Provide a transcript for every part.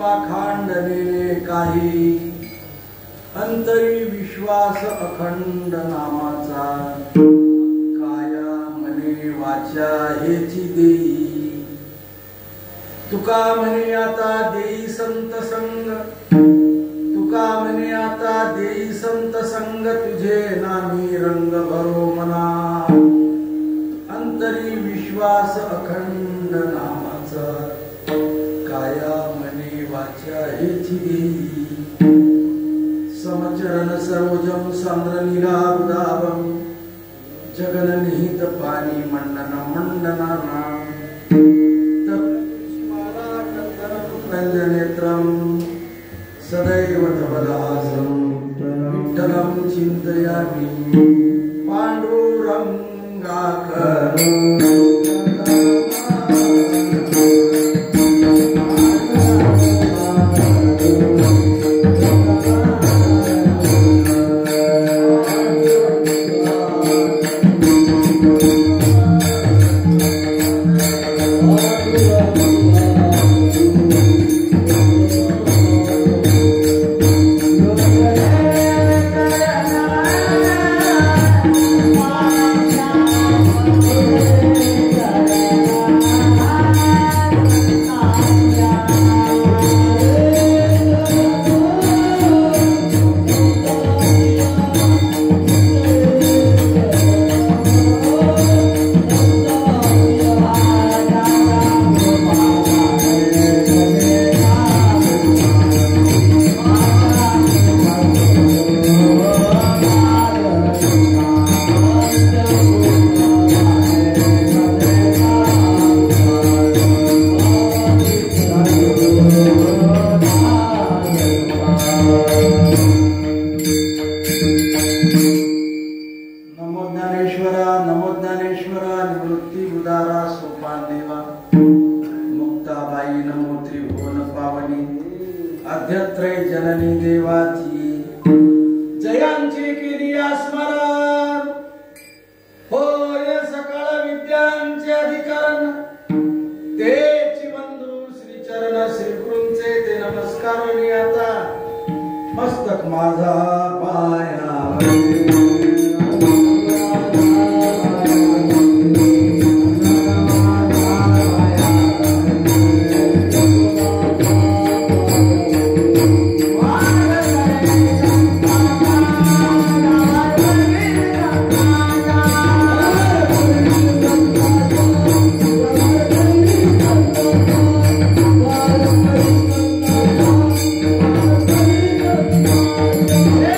पाखांडलेले काही अंतरी विश्वास अखंड नामाचा काया मने वाचा हेची देई तुका म्हणे आता देई संत संग तुका म्हणे आता देई संत संग तुझे नामी रंग भरो मना अंतरी विश्वास अखंड नामाचा काया मने वाचा हेची देई समचरण सरोजम सांद्र निरावदावम जगन निहित पाणी मंडन मंडनाना रंजनेत्रम सदैव तवदासं विठ्ठलं चिन्तयामि पाण्डुरङ्गाकर Yeah.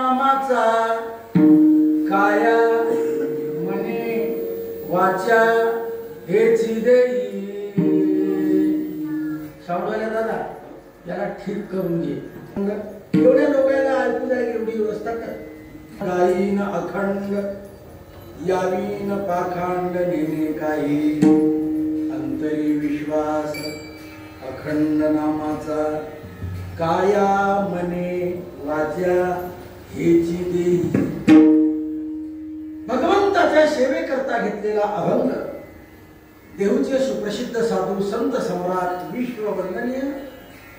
नामाचा काया मने वाचा हेची देई. सावळ्या दादा याला ठीक करून घे. एवढ्या लोकांना ऐकू जाईल एवढी व्यवस्था कर. गायीन अखंड यावीन पाखांड नेणे काही अंतरी विश्वास अखंड नामाचा काया मने वाचा हेची देई. भगवंताच्या सेवेकरता घेतलेला अभंग देहूचे सुप्रसिद्ध साधू संत सम्राट विश्ववंदनीय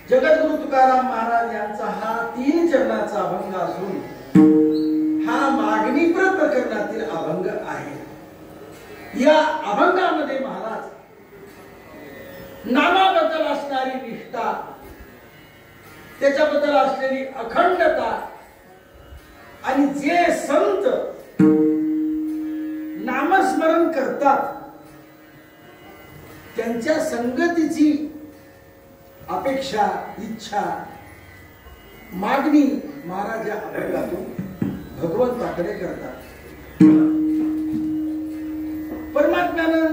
जगद्गुरु तुकाराम महाराज यांचा हा 3 चरणाचा अभंग असून हा मागणीप्रत प्रकरणातील अभंग आहे. या अभंगामध्ये महाराज नामाबद्दल असणारी निष्ठा, त्याच्याबद्दल असलेली अखंडता आणि जे संत नामस्मरण करतात त्यांच्या संगतीची अपेक्षा, इच्छा, मागणी महाराज या अभंगातून भगवंताकडे करतात. परमात्म्यानं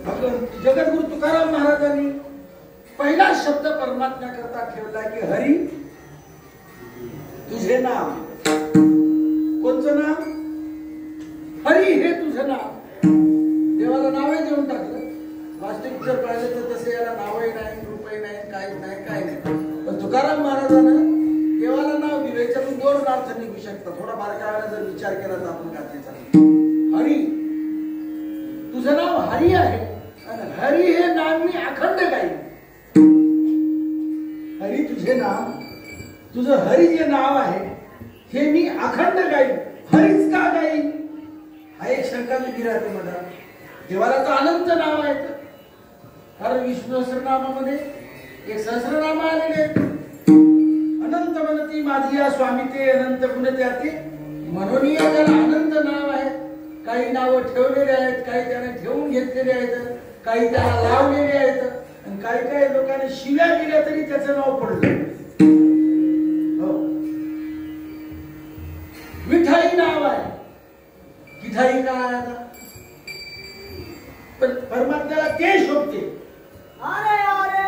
आपलं जगद्गुरु तुकाराम महाराजांनी पहिला शब्द परमात्म्या करता ठेवला की हरी तुझे नाव. कोणचं नाव? हरी हे तुझं नाव. देवाला नावही देऊन टाकलं. वास्तविक जर पाहिलं तर तसे याला नावही नाही, रूपही नाही, काही नाही, काय नाही. पण तुकाराम महाराजांना देवाला नाव दिलं. याच्यातून 2 अर्थ निघू शकतात. थोडा बारकाव्याने जर विचार केला तर आपण गाथेचा हरी तुझं नाव हरी आहे आणि हरी हे नाव मी अखंड गाईन. हरी तुझे नाव, तुझं हरी जे नाव आहे हे मी अखंड गाईन. हरीच का गाईन हा एक शंका मी राहते मला. देवाला तर अनंत नाव आहेत. कारण विष्णू सहस्रनामामध्ये एक सहस्रनाम आलेले आहेत. अनंत म्हणती माझी या स्वामी ते अनंत गुणत्याते म्हणून त्याला अनंत नाव आहे. काही नावं ठेवलेले आहेत, काही त्याने ठेवून घेतलेले आहेत, काही त्याला लावलेले आहेत आणि काही काही लोकांनी शिव्या दिल्या तरी त्याचं नाव पडलं. हो, विठाई नाव आहे. विठाई काय आता? पण परमात्म्याला ते शोभते. अरे अरे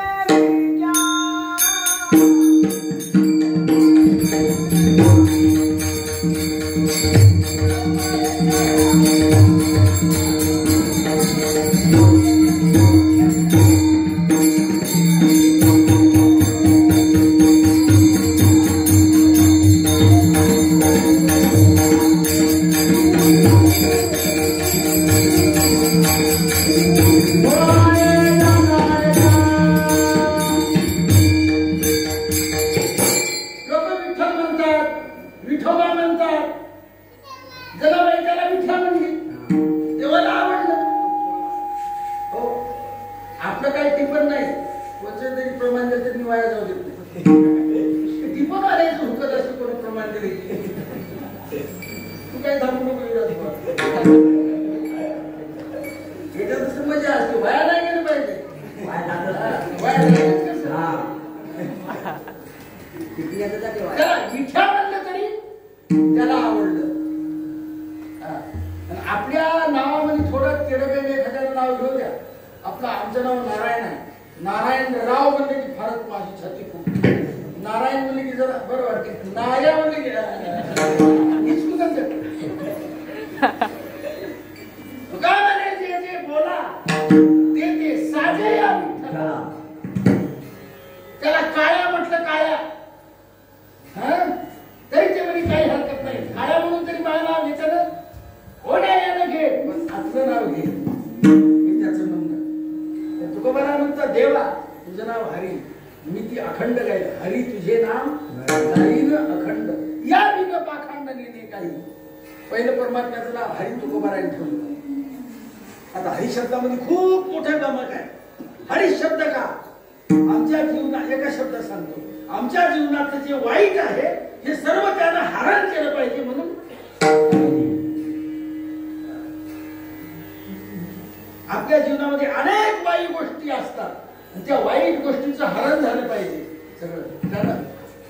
आपल्या जीवनामध्ये अनेक वाईट गोष्टी असतात आणि त्या वाईट गोष्टींचं हरण झालं पाहिजे. सगळं त्यानं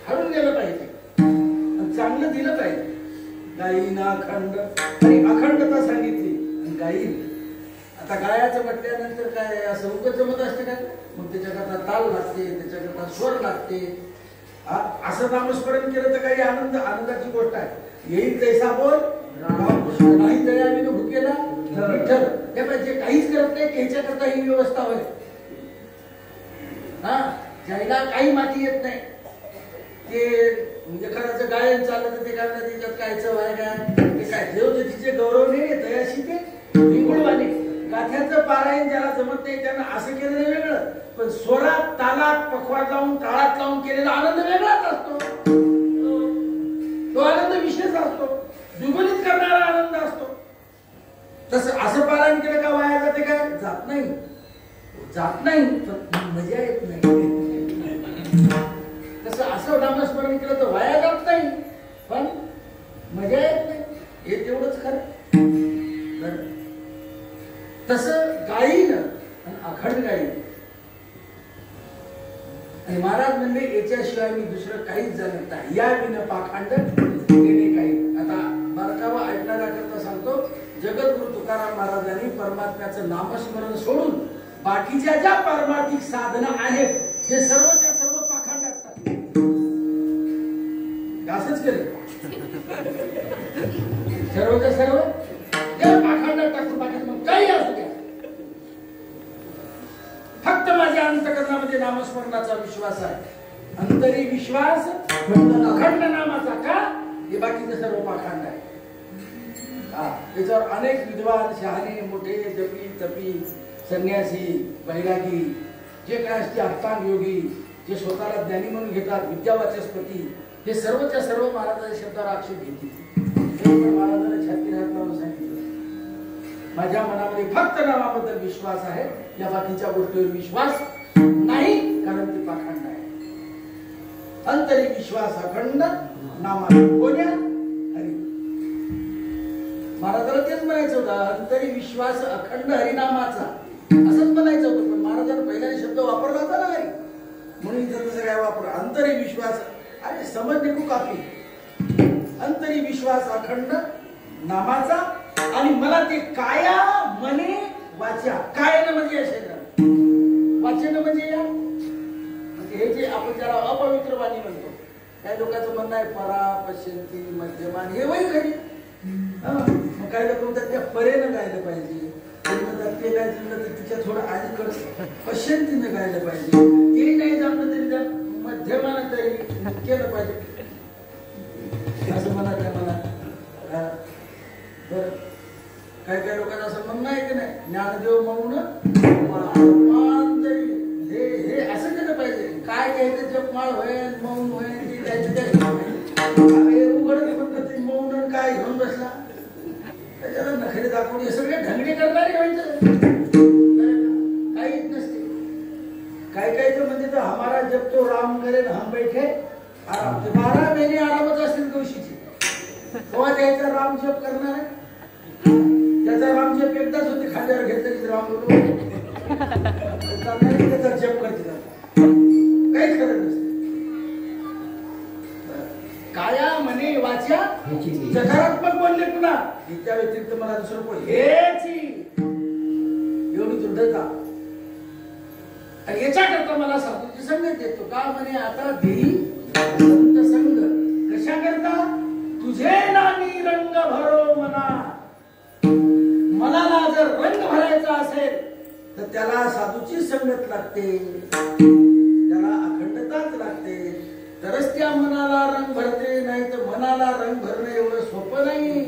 हरून गेलं पाहिजे. चांगलं दिलं पाहिजे. गायीना अखंड आणि अखंडता सांगितली. आणि गायी आता गायाचं म्हटल्यानंतर काय असं उगत जमत असते काय? मग त्याच्याकरता ताल लागते, त्याच्याकरता स्वर लागते. असं नामस्मरण केलं तर काही आनंदाची गोष्ट आहे. येईल तैसा बोल रामकृष्ण, नाही दयाविनो भुकेला विठ्ठल. हे पाहिजे काहीच करत नाही त्याच्याकरता ही व्यवस्था होय. ज्याला काही माती येत नाही ते एखाद्याचं गायन चाललं तर ते काय त्याच्यात काय चव आहे काय? ते काय देव तिचे गौरवणे दयाशी ते विंगुळवाणे. गाथ्याचं पारायण ज्याला जमत नाही त्यांना असं केलेलं वेगळं, पण स्वरात तालात पखवात लावून ताळात लावून केलेला आनंद वेगळाच असतो. तो आनंद विशेष असतो, द्विगुणित करणारा आनंद असतो. तसं असं पारायण केलं का वाया जाते काय? जात नाही, जात नाही, पण मजा येत नाही. तसं असं नामस्मरण केलं तर वाया जात नाही, पण मजा येत नाही. हे तेवढंच खरं. तसं गायीन आणि अखंड गायी. आणि महाराज म्हणले याच्याशिवाय मी दुसरं काहीच जाणत नाही. या विना पाखांड केले काही. आता बारकावा ऐकणाऱ्याकरता सांगतो, जगद्गुरु तुकाराम महाराजांनी परमात्म्याचं नामस्मरण सोडून बाकीच्या ज्या पारमार्थिक साधना आहेत हे सर्वच्या सर्व पाखांड असतात. असंच केलं सर्वच्या सर्व पाखांडात टाकून बाकी मग काही असू द्या, फक्त माझ्या अंतःकरणामध्ये नामस्मरणाचा विश्वास आहे. अंतरी विश्वास अखंड नामाचा का? हे बाकीचे सर्व पाखांड आहे. त्याच्यावर अनेक विद्वान शहाणे मोठे जपी तपी संन्यासी बैरागी जे काय असते अष्टांग योगी जे स्वतःला ज्ञानी म्हणून घेतात, विद्यावाचस्पती, हे सर्वच्या सर्व महाराजांच्या शब्दावर आक्षेप घेतील. महाराजांना छाती हात लावून सांगितलं, माझ्या मनामध्ये फक्त नामाबद्दल विश्वास आहे, या बाकीच्या गोष्टीवर विश्वास नाही, कारण ते पाखंड आहे. अंतरी विश्वास अखंड नामा कोण्या हरी. महाराजांना तेच म्हणायचं होतं, अंतरी विश्वास अखंड हरिनामाचा, असंच म्हणायचं होतं. पण महाराजांना पहिल्याने शब्द वापरला होता ना हरी, म्हणून इथं तसं काय वापर. अंतरी विश्वास, अरे समजणे खूप काफी. अंतरी विश्वास अखंड नामाचा, आणि मला ते काया मने वाचा. कायन म्हणजे या शरीरात, वाचन म्हणजे या, म्हणजे हे जे आपण ज्याला अपवित्र वाणी म्हणतो. काही लोकांचं म्हणणं आहे परा पश्यंती मध्यमान, हे वय खरी. मग काही लोक म्हणतात त्या परेनं गायला पाहिजे, ते काय जमलं तर तिच्या थोडं अलीकडं पश्यंतीनं गायला पाहिजे, ते नाही जमलं तरी त्या मध्यमानं तरी केलं पाहिजे असं म्हणा. त्या मला बरं काही काही लोकांना असं म्हणणं आहे की नाही, ज्ञानदेव म्हणून हे हे असं केलं पाहिजे. काय घ्यायचं जपमाळ होईल मौन होईल ते घ्यायचं काय उघड म्हणतात मौन काय घेऊन बसला त्याच्याला नखरे दाखवून हे सगळे ढंगडे करणारे व्हायचं काहीच नसते. काय काय तर म्हणजे तर हमारा जब तो राम करेन हम बैठे आराम. 12 महिने आरामच असतील कौशीची. तेव्हा त्याचा राम जप करणार आहे, त्याचा राम जप एकदाच होते, खांद्यावर घेतलं की राम त्याचा जप करते, काही खरं नसते. काया मने वाचा सकारात्मक बोलले पुन्हा, त्या व्यतिरिक्त मला दुसरं कोण हेची एवढी दृढता. आणि याच्याकरता मला साधूची संगत देतो का म्हणे, आता देई संत संग. कशा करता? तुझे नामी रंग भरो मना. मनाला जर रंग भरायचा असेल तर त्याला साधूची संगत लागते, त्याला अखंडताच लागते, तरच त्या मनाला रंग भरते. नाही तर मनाला रंग भरणं एवढं सोपं नाही.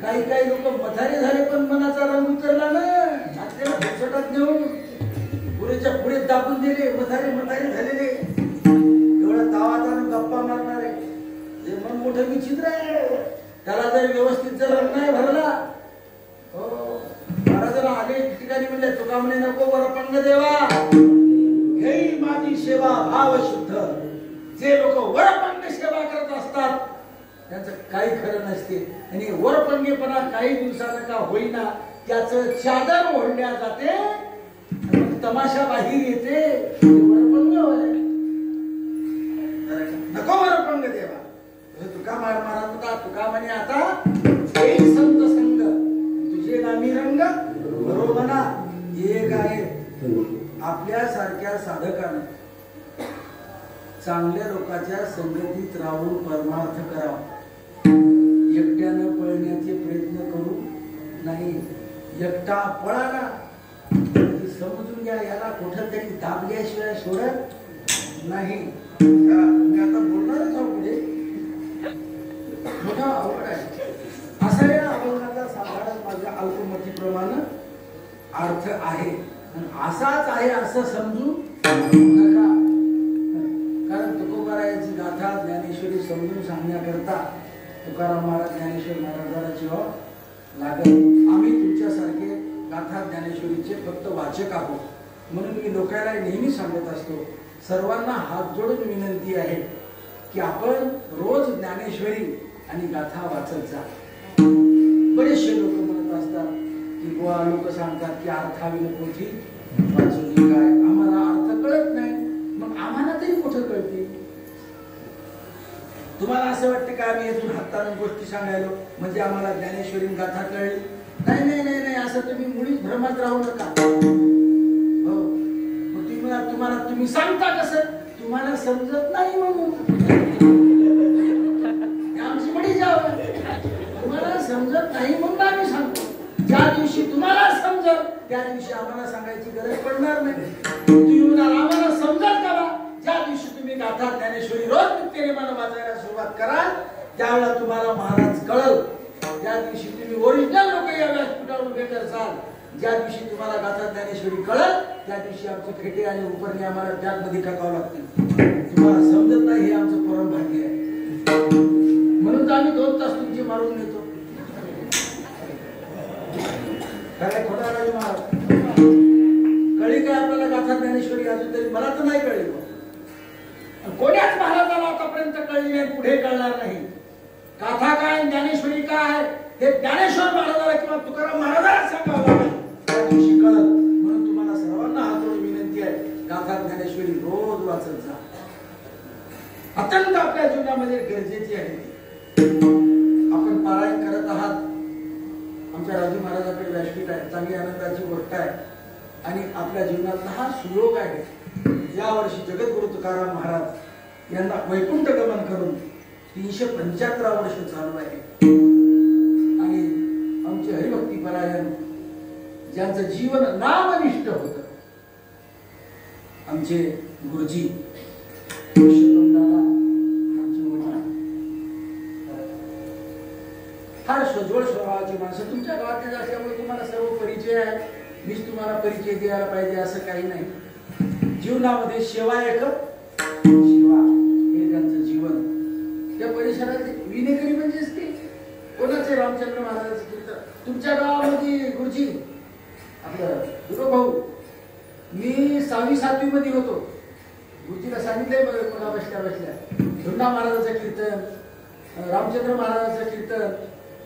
काही काही लोक मथारे झाले पण मनाचा रंग उतरला ना, आपल्याला भोसटात घेऊन पुरेच्या पुढे दाबून दिले, मथारे मथारे झालेले, एवढा तावाताना गप्पा मारणारे, हे मन मोठं विचित्र आहे. त्याला जर व्यवस्थित जर रंग नाही भरला, हो महाराजांना अनेक ठिकाणी म्हणले, तुका म्हणे नको वरपंग देवा, घेई माझी सेवा भाव शुद्ध. जे लोक वरपंग सेवा करत असतात त्यांचं काही खरं नसते. आणि वरपंगेपणा काही दिवसानं का होईना त्याचं चादर ओढल्या जाते, तमाशा बाहेर येते. वरपंग नको वरपंग देवा. तुका महाराज होता, तुका म्हणे आता हे संत संग तुझे नामी रंग बरोबना एक आहे. आपल्या सारख्या साधकाने चांगल्या लोकांच्या संगतीत राहून परमार्थ करावा. एकट्यानं पळण्याचे प्रयत्न करू नाही. एकटा पळाला समजून घ्या याला कुठं तरी दाबल्याशिवाय सोडत नाही. मी आता बोलणारच आहोत पुढे, मोठा आवड आहे. असा या अभंगाचा साधारण माझ्या अल्पमतीप्रमाणे अर्थ आहे. असाच आहे असं समजू नका. कारण तुकोबारायाची गाथा ज्ञानेश्वरी समजून सांगण्याकरता तुकाराम महाराज ज्ञानेश्वर महाराजाला जेव्हा लागत. आम्ही तुमच्यासारखे गाथा ज्ञानेश्वरीचे फक्त वाचक आहोत. म्हणून मी लोकांना नेहमी सांगत असतो, सर्वांना हात जोडून विनंती आहे की आपण रोज ज्ञानेश्वरी आणि गाथा वाचत जा. बरेचसे लोक म्हणत असतात की बुवा लोक सांगतात की अर्थाविन पोथी वाचून काय, आम्हाला अर्थ कळत नाही. मग आम्हाला तरी कुठं कळते? तुम्हाला असं वाटतं का आम्ही येथून हातानं गोष्टी सांगायलो म्हणजे आम्हाला ज्ञानेश्वरी गाथा कळली? नाही नाही नाही नाही, असं तुम्ही मुळीच भ्रमात राहू नका. हो, तुम्हाला तुम्ही सांगता कसं? तुम्हाला समजत नाही म्हणून. आमची बडी जाव, तुम्हाला समजत नाही म्हणून आम्ही सांगतो. ज्या दिवशी तुम्हाला समजत त्या दिवशी आम्हाला सांगायची गरज पडणार नाही. तुम्ही म्हणाल आम्हाला समजत का? ज्या दिवशी तुम्ही गाथा ज्ञानेश्वरी रोज नित्यनेमानं वाचायला सुरुवात कराल त्यावेळेला तुम्हाला महाराज कळल. ज्या दिवशी तुम्ही ओरिजिनल लोक या व्यासपीठावर उभे करसाल, ज्या दिवशी तुम्हाला गाथा ज्ञानेश्वरी कळल त्या दिवशी आमचे फेटे आणि उपरणे आम्हाला बॅगमध्ये टाकावं लागतील. तुम्हाला समजत नाही हे आमचं परम भाग्य आहे. म्हणून तर आम्ही 2 तास तुमची मारून घेतो. काय खोटा राजू महाराज कळी काय आपल्याला गाथा ज्ञानेश्वरी? अजून तरी मला तर नाही कळली. कोण्याच महाराजाला आतापर्यंत कळली नाही, पुढे कळणार नाही. गाथा काय ज्ञानेश्वरी काय हे ज्ञानेश्वर महाराजाला किंवा तुकाराम महाराजाला सांगावं लागेल, त्या दिवशी कळत. म्हणून तुम्हाला सर्वांना हात जोडून विनंती आहे, गाथा ज्ञानेश्वरी रोज वाचत जा. अत्यंत आपल्या जीवनामध्ये गरजेची आहे. आपण पारायण करत आहात. आमच्या राजू महाराजाकडे व्यासपीठ आहे, चांगली आनंदाची गोष्ट आहे. आणि आपल्या जीवनातला हा सुयोग आहे. या वर्षी जगद्गुरु तुकाराम महाराज यांना वैकुंठ गमन करून 375 वर्ष चालू आहे. आणि आमचे हरिभक्ती परायण ज्यांचं जीवन नामनिष्ठ होतं, आमचे गुरुजी फार सजवळ स्वभावाची माणसं तुमच्या गावातले असल्यामुळे तुम्हाला सर्व परिचय आहे. मीच तुम्हाला परिचय द्यायला पाहिजे असं काही नाही. जीवनामध्ये सेवा एक सेवा हे त्यांचं जीवन. त्या परिसरात विनेकरी म्हणजेच ते कोणाचे रामचंद्र महाराजांचं कीर्तन. तुमच्या गावामध्ये गुरुजी आपलं गुरु भाऊ, मी 6वी 7वी मध्ये होतो. गुरुजीला सांगितलंय बघा कोणा बसल्या धुंडा महाराजांचं कीर्तन, रामचंद्र महाराजांचं कीर्तन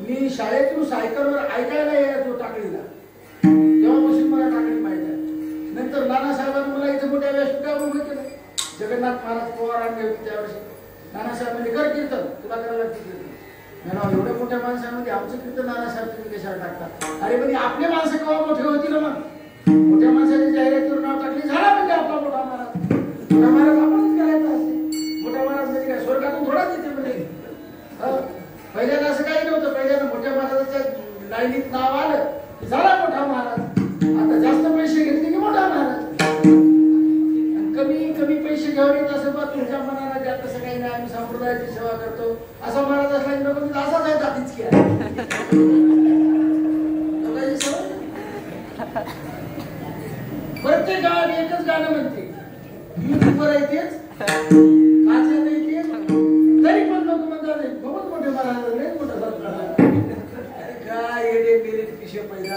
मी शाळेतून सायकलवर ऐकायला यायचो टाकळीला. तेव्हापासून मला टाकळी माहिती आहे. नंतर नानासाहेबांनी मला इथे मोठ्या व्यासपीठावर उभं केलं. जगन्नाथ महाराज पवार आणले होते त्यावर्षी. नानासाहेबांनी कर कीर्तन, तुला करायला लागते कीर्तन. म्हणा एवढ्या मोठ्या माणसांमध्ये आमचं कीर्तन नानासाहेब तुम्ही कशाला टाकता? अरे म्हणजे आपले माणसं केव्हा मोठे होतील मग? मोठ्या माणसाची जाहिरातीवर नाव टाकली झाला म्हणजे आपला मोठा महाराज. मोठा महाराज आपणच करायचा असते. मोठा महाराज म्हणजे काय स्वर्गातून थोडाच येते म्हणजे? पहिल्यांदा असं काही नव्हतं. पहिल्यांदा मोठ्या महाराजाच्या लाईनीत नाव आलं की झाला मोठा महाराज. आता जास्त पैसे घेतले की मोठा महाराज. कमी कमी पैसे घ्यावे येत असं बा तुमच्या मनाला द्या, तसं काही नाही. आम्ही संप्रदायाची सेवा करतो असा महाराज असला की नको असाच आहे दातीच की प्रत्येक गावात एकच गाणं म्हणते, युट्यूबवर आहे तेच, काचात आहे तेच, तरी पण लोक म्हणतात बहुत मोठे महाराज नाही मोठा झाला. काय येडे गेले पिशे पैदा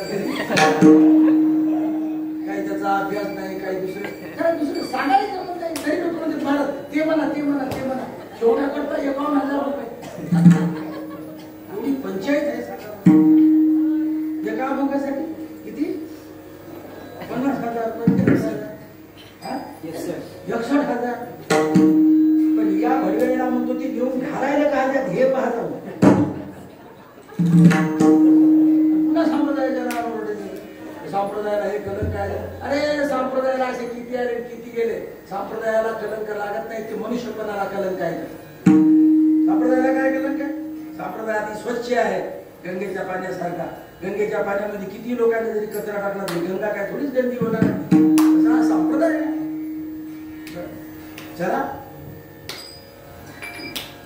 काही त्याचा अभ्यास नाही, काही दुसरं सांगायचं पण नाही. तरी लोक म्हणतात महाराज ते म्हणा ते म्हणा ते म्हणा. शेवटा करता 51,000 रुपये एवढी पंचायत आहे एका अभंगासाठी. किती? 50,000 61,000. पण या घडवेळेला म्हणतो स्मृती नेऊन घालायला का त्यात हे पाहता पुन्हा संप्रदायाच्या नावावर ओरडले. संप्रदायाला हे कलंक आहे. अरे संप्रदायाला असे किती आले किती गेले, संप्रदायाला कलंक लागत नाही, ते मनुष्यपणाला कलंक आहे. संप्रदायाला काय कलंक आहे? संप्रदाय अति स्वच्छ आहे, गंगेच्या पाण्यासारखा. गंगेच्या पाण्यामध्ये किती लोकांनी जरी कचरा टाकला तरी गंगा काय थोडीच गंदी होणार. हा संप्रदाय आहे. चला,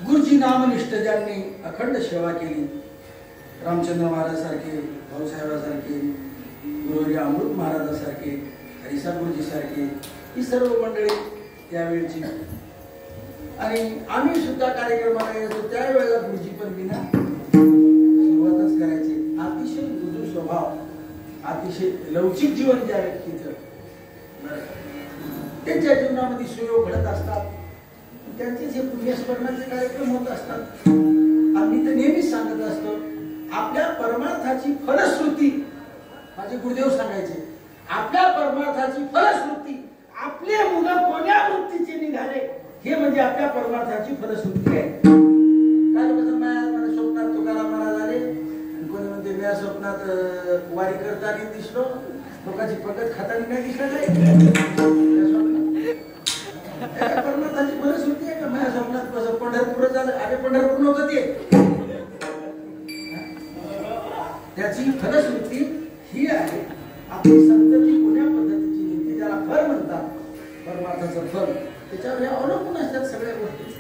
गुरुजी नामनिष्ठ ज्यांनी अखंड सेवा केली, रामचंद्र महाराजांसारखे, भाऊसाहेबांसारखे, गुरुजी अमृत महाराजांसारखे, हरिसा गुरुजी सारखे, ही सर्व मंडळी त्यावेळची. आणि आम्ही सुद्धा कार्यक्रमाला येतो त्यावेळेला गुरुजी पण विना सुरुवातच करायचे. अतिशय मृदू स्वभाव, अतिशय लवचिक जीवन ज्या व्यक्तीचं, त्यांच्या जीवनामध्ये सुयोग घडत असतात. त्यांचेच हे पुण्यस्मरणाचे कार्यक्रम होत असतात. आम्ही तर नेहमीच सांगत असतो, आपल्या परमार्थाची फलश्रुती, माझे गुरुदेव सांगायचे, आपल्या परमार्थाची फलश्रुती, आपले मुलं कोण्या वृत्तीचे निघाले हे म्हणजे आपल्या परमार्थाची फलश्रुती आहे. काय लोक माझ्या स्वप्नात तुकाराम महाराज आले आणि कोणी म्हणते मी स्वप्नात वारी करताना दिसलो, लोकांची पद्धत खाताना नाही दिसला नाही. परमार्थाची फलश्रुती आहे का? माझ्या स्वप्नात कसं पंढरपूर झालं, अरे पंढरपूर नव्हतं ते, त्याची फलश्रुती ही आहे. आपली संतती कोण्या पद्धतीची निघते, ज्याला फल म्हणतात, परमार्थाचं फल, त्याच्यावर हे अवलंबून असतात सगळ्या गोष्टी.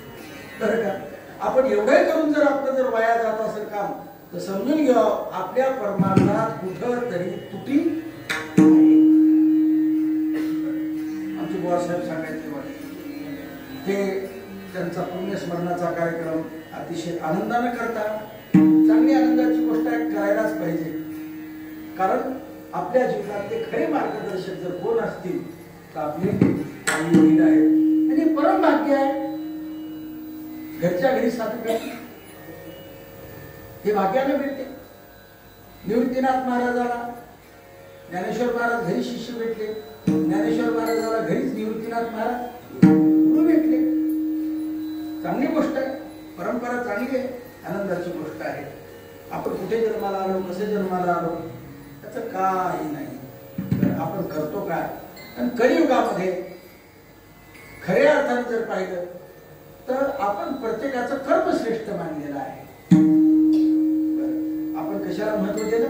बरं का? आपण एवढं करून जर आपलं जर वाया जात असेल काम, तर समजून घ्या आपल्या परमार्थात कुठं तरी तुटी. आमचे बुवा साहेब सांगायचे, ते त्यांचा पुण्यस्मरणाचा कार्यक्रम अतिशय आनंदाने करतात. चांगली आनंदाची गोष्ट आहे, करायलाच पाहिजे. कारण आपल्या जीवनातले खरे मार्गदर्शक जर कोण असतील तर आपले आई वडील आहेत. आणि परम भाग्य आहे घरच्या घरी साधू, हे भाग्याने भेटते. निवृत्तीनाथ महाराजाला ज्ञानेश्वर महाराज घरी शिष्य भेटले, ज्ञानेश्वर महाराजाला घरीच निवृत्तीनाथ महाराज गुरु भेटले. चांगली गोष्ट आहे, परंपरा चांगली आहे, आनंदाची गोष्ट आहे. आपण कुठे जन्माला आलो, कसे जन्माला आलो त्याचं काही नाही, आपण करतो काय. आणि कलियुगामध्ये खऱ्या अर्थाने जर पाहिलं तर आपण प्रत्येकाचं कर्म श्रेष्ठ मानलेलं आहे. आपण कशाला महत्व दिलं?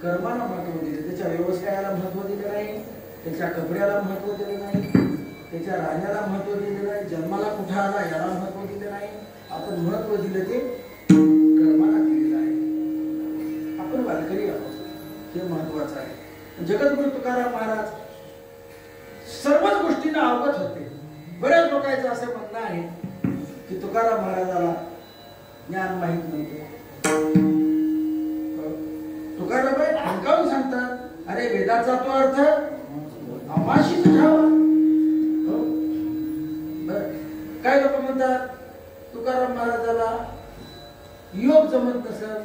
कर्माला महत्व दिलं. त्याच्या व्यवसायाला महत्व दिलं नाही, त्याच्या कपड्याला महत्व दिलं नाही, त्याच्या राहण्याला महत्व दिलं नाही, जन्माला कुठे आला याला महत्व दिलं नाही. आपण महत्व दिलं ते कर्माला दिलेलं आहे. आपण वारकरी आहोत, हे महत्वाचं आहे. जगद्गुरु तुकाराम महाराज सर्वच गोष्टींना अवगत होते. बऱ्याच लोकांचं असं म्हणणं आहे की तुकाराम महाराजाला ज्ञान माहित नव्हते. तुकाराम ठणकावून सांगतात, अरे वेदाचा तो अर्थ आमाशीच ठावा. काय लोक म्हणतात तुकाराम महाराजाला योग जमत नसत.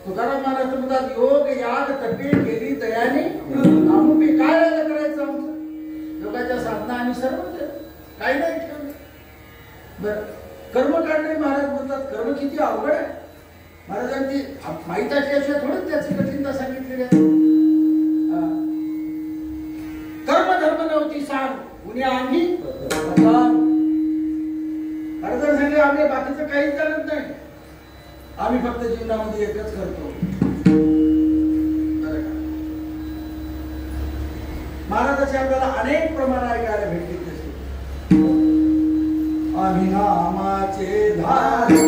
तुकाराम महाराज म्हणतात योग याग तपे केली दयाने आम्ही काय करायचं आमचं, योगाच्या साधना आम्ही सर्व काही नाही ठेवलं. बर, कर्म काढणे महाराज म्हणतात कर्म किती अवघड आहे. महाराजांची माहिती असल्याशिवाय थोडंच त्याची कठीणता सांगितलेली आहे. कर्म धर्म नव्हती सांग उन्हे आम्ही महाराजांनी सांगितले आम्ही बाकीचं काहीच जाणत नाही, आम्ही फक्त जीवनामध्ये एकच करतो. महाराजांचे आपल्याला अनेक प्रमाण ऐकायला भेटले तसे. आम्ही नामाचे धार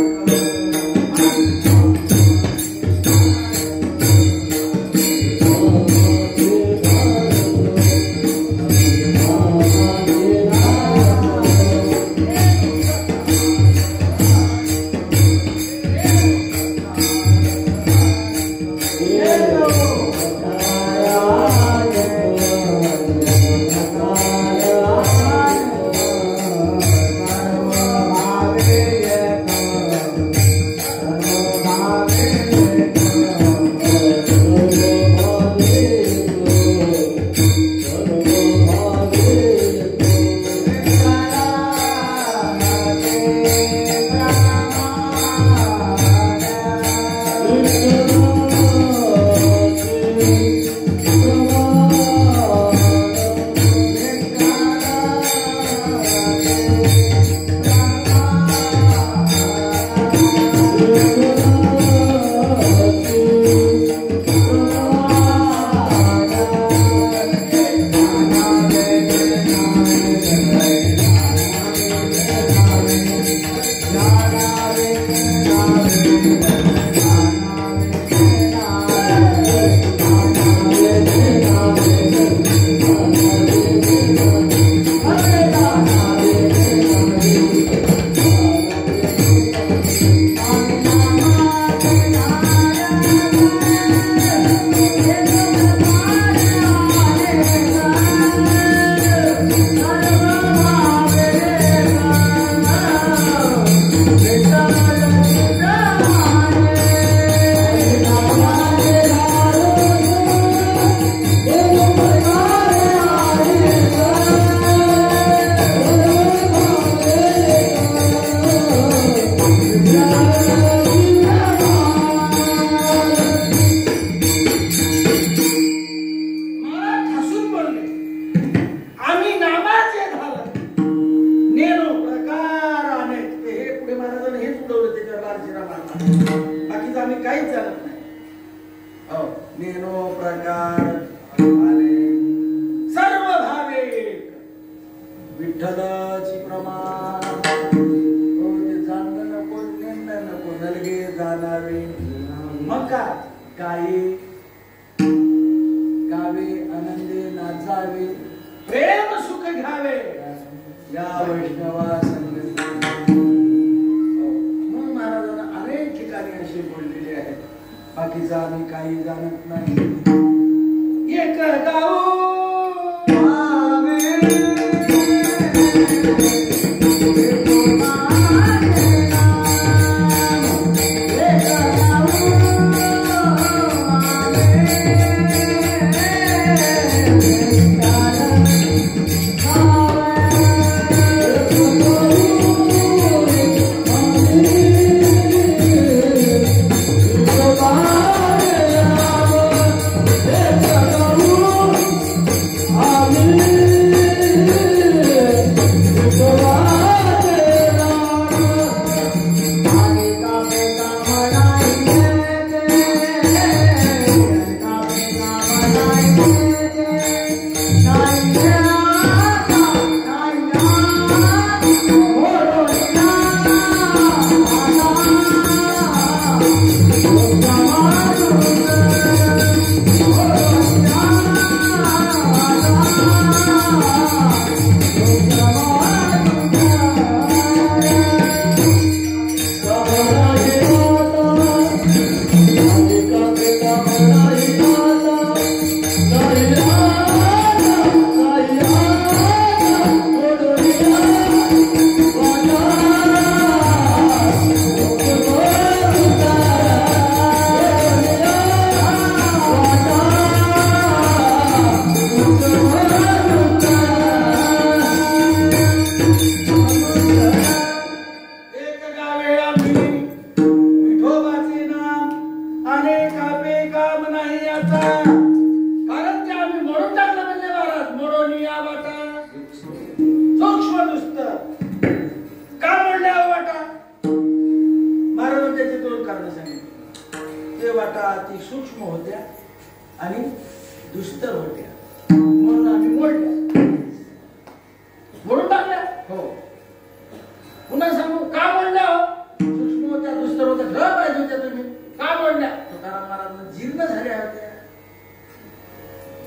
मार्जिरा मारला, बाकीचं आम्ही काहीच जाणत नाही. हो, नेनो प्रकार आले सर्व भावे विठ्ठलाची प्रमाण. हो, ते जाणणं नको, नेणं नको, नलगे जाणावे. मग का गाये गावे, आनंदे नाचावे, प्रेम सुख घ्यावे या वैष्णवा संगती. म्हणून महाराजांना अनेक ठिकाणी असे बोललेले आहेत, बाकीचं आम्ही काही जाणत नाही. एक गाऊ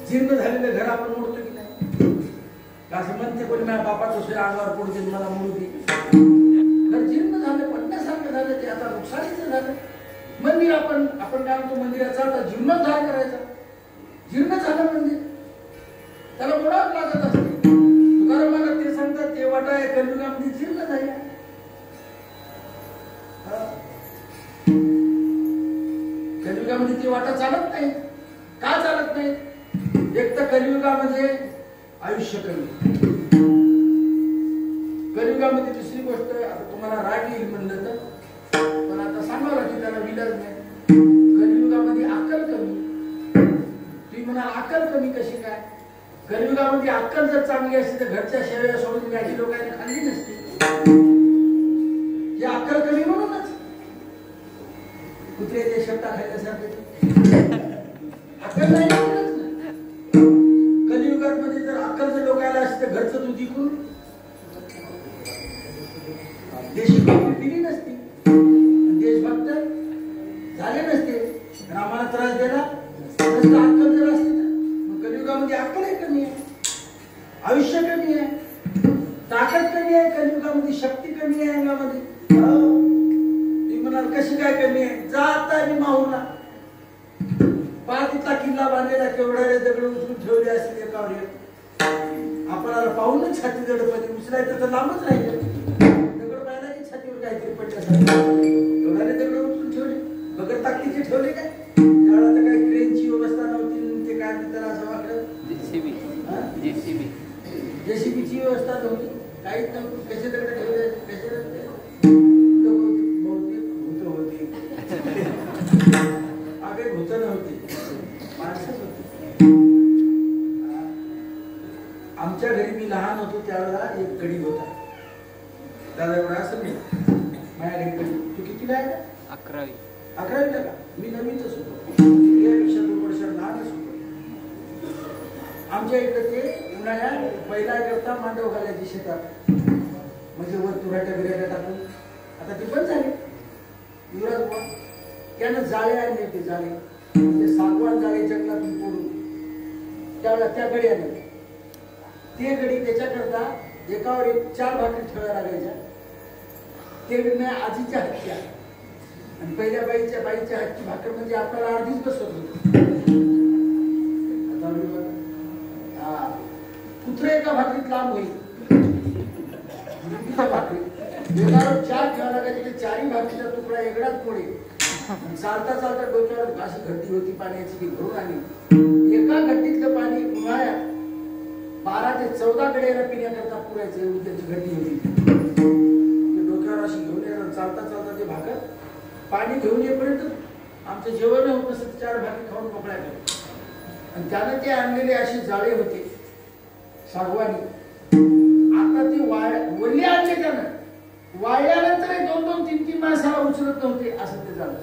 जीर्ण झालेलं घर आपण मोडतो की नाही? असं म्हणते कोणी माझ्या बापाचं सोय अंगावर पडते मला मोडू दे. घर जीर्ण झालं, पडण्यासारखं झालं, ते आता नुकसानीचं झालं. मंदिर आपण काय म्हणतो, मंदिराचा आता जीर्णोद्धार करायचा. जीर्ण झालं मंदिर, त्याला मोडावं लागत असते. तुकाराम महाराज ते सांगतात, ते वाटा या कलियुगामध्ये जीर्ण झाल्या. कलियुगामध्ये ती वाटा चालत नाही. का चालत नाही? एक तर कलियुगामध्ये आयुष्य कमी. कलियुगामध्ये दुसरी गोष्ट, आता तुम्हाला राग येईल म्हणलं तर, पण आता सांगावं लागेल, त्याला विलाज नाही. कलियुगामध्ये अक्कल कमी. तुम्ही म्हणाल अक्कल कमी कशी काय? कलियुगामध्ये अक्कल जर चांगली असते तर घरच्या शेवया सोडून काही लोकांनी खाल्ली नसते. हे अक्कल कमी म्हणूनच कुत्रे ते शेपटा खायल्यासारखे अक्कल नाही. कलियुगात मध्ये जर अक्कल जर लोकांना असते तर घरचं दूध विकून देशी भाकरी दिली नसती, देशभक्त झाले नसते, आम्हाला त्रास दिला नसता. अक्कल जर असते ना, मग कलियुगामध्ये अक्कल कमी आहे, आयुष्य कमी आहे, ताकद कमी आहे. कलियुगामध्ये शक्ती कमी आहे अंगामध्ये. तुम्ही म्हणाल कशी काय कमी आहे? जाता आणि माहूला पातीतला किल्ला बांधलेला, केवढ्या दगड उचलून ठेवले असतील एकावर एक. आपल्याला पाहूनच छाती दडपती, उचलायचं तर लांबच राहिलं. दगड पाहिला की छातीवर काहीतरी पडल्यासारखं एवढ्या दगड उचलून ठेवले. बगर ताकदीचे ठेवले काय? त्यावेळेला तर काही क्रेनची व्यवस्था नव्हती. ते काय म्हणतात असं वाटलं, जेसीबीची व्यवस्था नव्हती, काहीच नव्हतं. कसे दगड ठेवले, कसे रस्ते बहुतेक भूत होती. आगे भूत नव्हती, माणसंच होती. आमच्या घरी मी लहान होतो त्यावेळेला एक गडी होता. दादा एवढा असं नाही माझ्या घरी गडी. तू किती कितीला आहे? 11वी. 11वीला का? मी नवीनच होतो, यापेक्षा 2 वर्ष लहानच होतो. आमच्या इकडे ते उन्हाळ्यात पहिला करता मांडव घालायची शेतात, म्हणजे वर तुराट्या बिराट्या टाकून. आता ती पण झाली. युवराज बुवा त्यानं जाळे आणले, ते जाळे ते सागवान जाळे जंगलातून तोडून त्यावेळेला त्या गडी आले. ते गडी त्याच्याकरता एकावर एक 4 भाकरी ठेवायला लागायच्या. ते नाही आजीच्या हातच्या, आणि पहिल्या बाईच्या हातची भाकर म्हणजे आपल्याला अर्धीच बसवत होती. कुत्रे एका भाकरीत लांब होईल, भाकरी एकावर 4 ठेवायला लागायचे. ते 4ही भाकरीचा तुकडा एगडाच पडेल. चालता चालता डोक्यावर अशी घट्टी होती पाण्याची, ती भरून आली. एका घट्टीतलं पाणी उन्हाळ्यात 12 ते 14 कडेला पिण्याकरता पुरायचं, एवढी त्याची घट्टी होती. डोक्यावर अशी घेऊन येणार, चालता चालता ते भाकर पाणी घेऊन येईपर्यंत आमचं जेवण होत नसतं. 4 भाकरी खाऊन मोकळ्या करत. आणि त्यानं ते आणलेले अशी जाळे होते सागवानी. आता ती वल्ली आणले त्यानं, वाळल्यानंतर 2-2, 3-3 माणसाला उचलत नव्हते, असं ते झालं.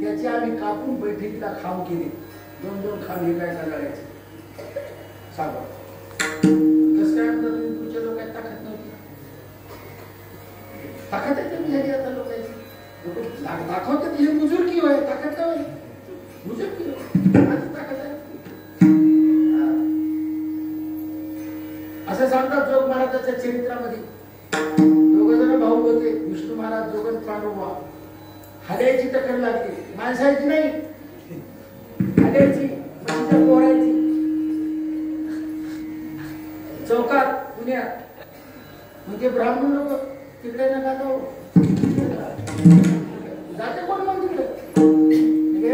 त्याचे आम्ही कापून बैठकीला खांब केले. 2-2 खांब हे काय जाळायचे सागवान. कसं काय म्हणतात तुम्ही? तुमच्या लोकांची ताकद नव्हती, ताकद आहे कमी झाली आता लोकांची. लोक दाखवतात हे बुजुर्गी होय, ताकद नाही, बुजुर्गी माझी ताकद आहे. असं सांगतात जोग महाराजांच्या चरित्रामध्ये. 2 जण भाऊ होते, विष्णू महाराज, जोगन पांडुबा. हल्याची टक्कर लागली, माणसाची नाही, हल्याची, म्हशीच्या पोरायची. चौकात पुण्यात. म्हणजे ब्राह्मण लोक तिकडे नका जाऊ, जाते कोण मग तिकडे?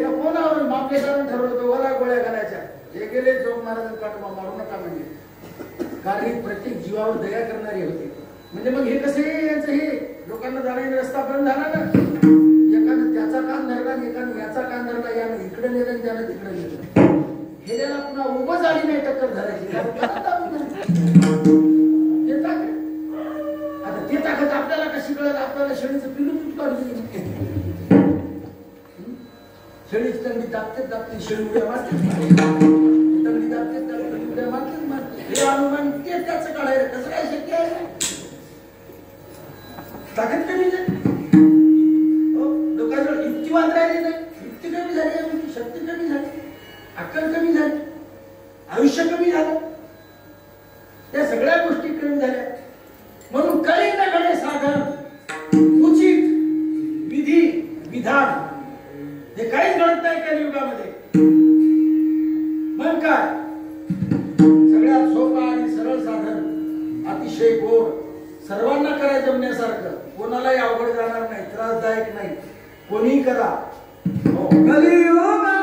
कोण आवडून मापलेकरांनी ठरवलं दोघाला गोळ्या घालायच्या. हे गेले जोग महाराज पाठवा, मारू नका म्हणजे. कारण ही प्रत्येक जीवावर दया करणारे होते. म्हणजे मग हे कसे याचं हे लोकांना जाण्याचा रस्ता बंद झाला ना. एकानं त्याचा कान धरला, एकानं याचा कान धरला, यानं इकडे नेलं, त्यानं तिकडे नेलं. हे त्याला पुन्हा उभं झाली नाही टक्कर धरायची. आता ते ताकद आपल्याला कशी कळेल? आपल्याला शेळीचं पिलू दूध काढून शेळीची तंगडी दाबते दाबते शेळी उड्या मारते, तंगडी दाबते दाबते उड्या मारते मारते. हे अनुमान ते त्याचं काढायला कसं काय शक्य आहे? ताकद कमी झाली, लोकांजवळ युक्तिवाद राहिले नाही. युक्ती कमी झाली, आमची शक्ती कमी झाली, अक्कल कमी झाली, आयुष्य कमी झालं, त्या सगळ्या गोष्टी कमी झाल्या. म्हणून कळी न घडे साधन, उचित विधी विधान हे काहीच घडत नाही कलियुगामध्ये. मग काय? सगळ्यात सोपा आणि सरळ साधन, अतिशय गोड, सर्वांना करा जमण्यासारखं, कोणालाही अवघड जाणार नाही, त्रासदायक नाही, कोणीही करा. कलियुग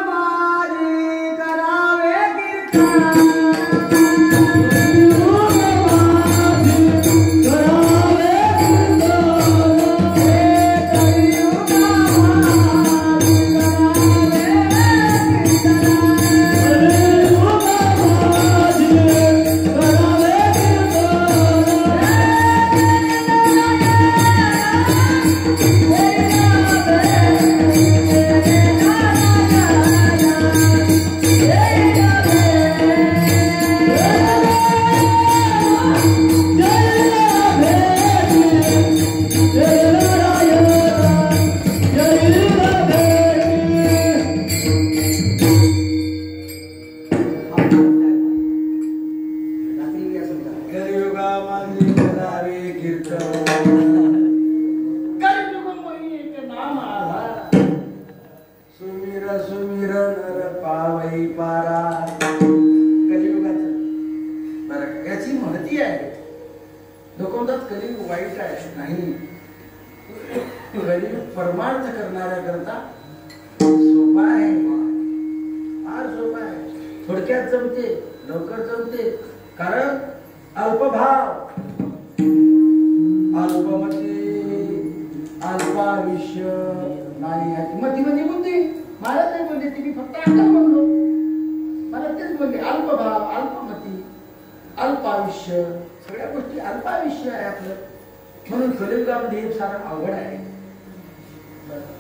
माझे करावे कीर्तन, परमार्थ करणाऱ्या करता सोपा आहे, फार सोपा आहे. थोडक्यात जमते, लवकर जमते. कारण अल्पभाव, अल्पमती, अल्पायुष्य नाही. मती म्हणजे बुद्धी. मला नाही बोलले ती, मी फक्त अक्कल म्हणलो. मला तेच बोलले, अल्पभाव, अल्पमती, अल्पायुष्य, सगळ्या गोष्टी अल्पायुष्य आहे आपलं. म्हणून कलियुगामध्ये हे सारं अवघड आहे.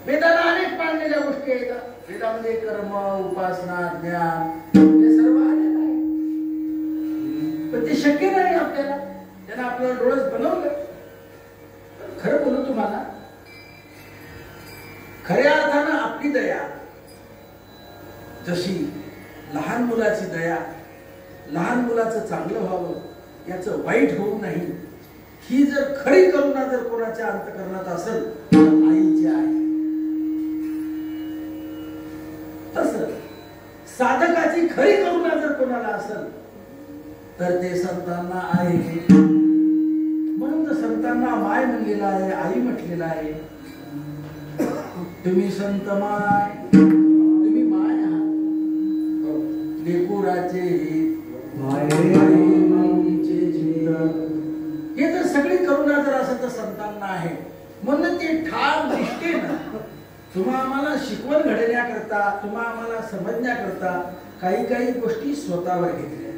वेदाला अनेक पाळलेल्या गोष्टी आहेत. वेदामध्ये कर्म, उपासना, ज्ञान हे सर्व आलेलं आहे, पण ते शक्य नाही आपल्याला. त्यांना आपल्याला डोळस बनवलं. खरं बोलू तुम्हाला, खऱ्या अर्थानं आपली दया जशी लहान मुलाची दया, लहान मुलाचं चांगलं व्हावं, याचं वाईट होऊ नाही, ही जर खरी करुणा जर कोणाच्या अंतःकरणात असेल तर आईची आहे. तसं साधकाची खरी करुणा जर कोणाला असेल तर ते संतांना आहे. म्हणून तर संतांना माय म्हणलेला आहे, आई म्हटलेला आहे. तुम्ही संत माय, तुम्ही माय आहात. लेकुराचे हे जर सगळी करुणा जर असं तर संतांना आहे. म्हणून ते ठाम निष्ठेनं तुम्हा आम्हाला शिकवण घडण्याकरता, तुम्हा आम्हाला समजण्याकरता काही काही गोष्टी स्वतःवर घेतल्या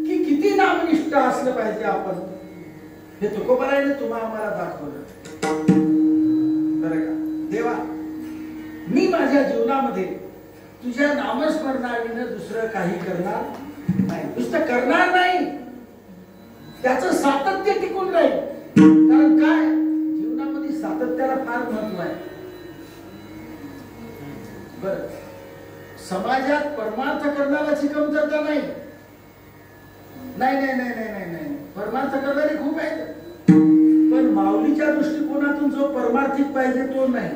की किती नामनिष्ठ असलं पाहिजे आपण, हे तुकोबारायने तुम्हा आम्हाला दाखवलं. बरं का देवा, मी माझ्या जीवनामध्ये तुझ्या नामस्मरणाविना दुसरं काही करणार नाही. नुसतं करणार नाही, त्याचं सातत्य टिकून राहील. कारण काय, जीवनामध्ये सातत्याला फार महत्व आहे. बर, समाजात परमार्थ करणाऱ्याची कमतरता नाही. नाही नाही नाही नाही नाही नाही, परमार्थ करणारे खूप आहेत, पण माऊलीच्या दृष्टिकोनातून जो परमार्थिक पाहिजे तो नाही.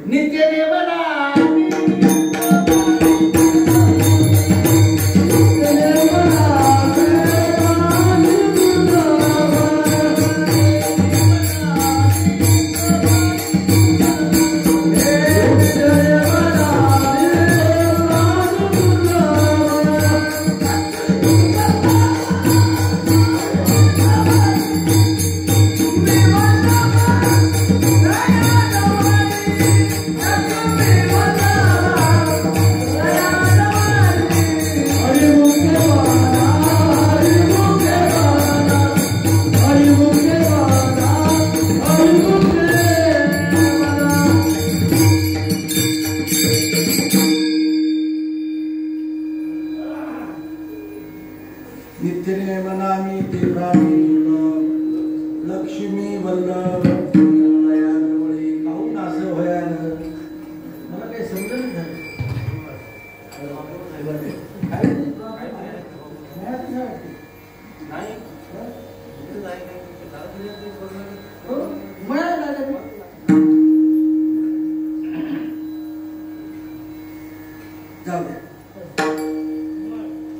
नित्य नेमना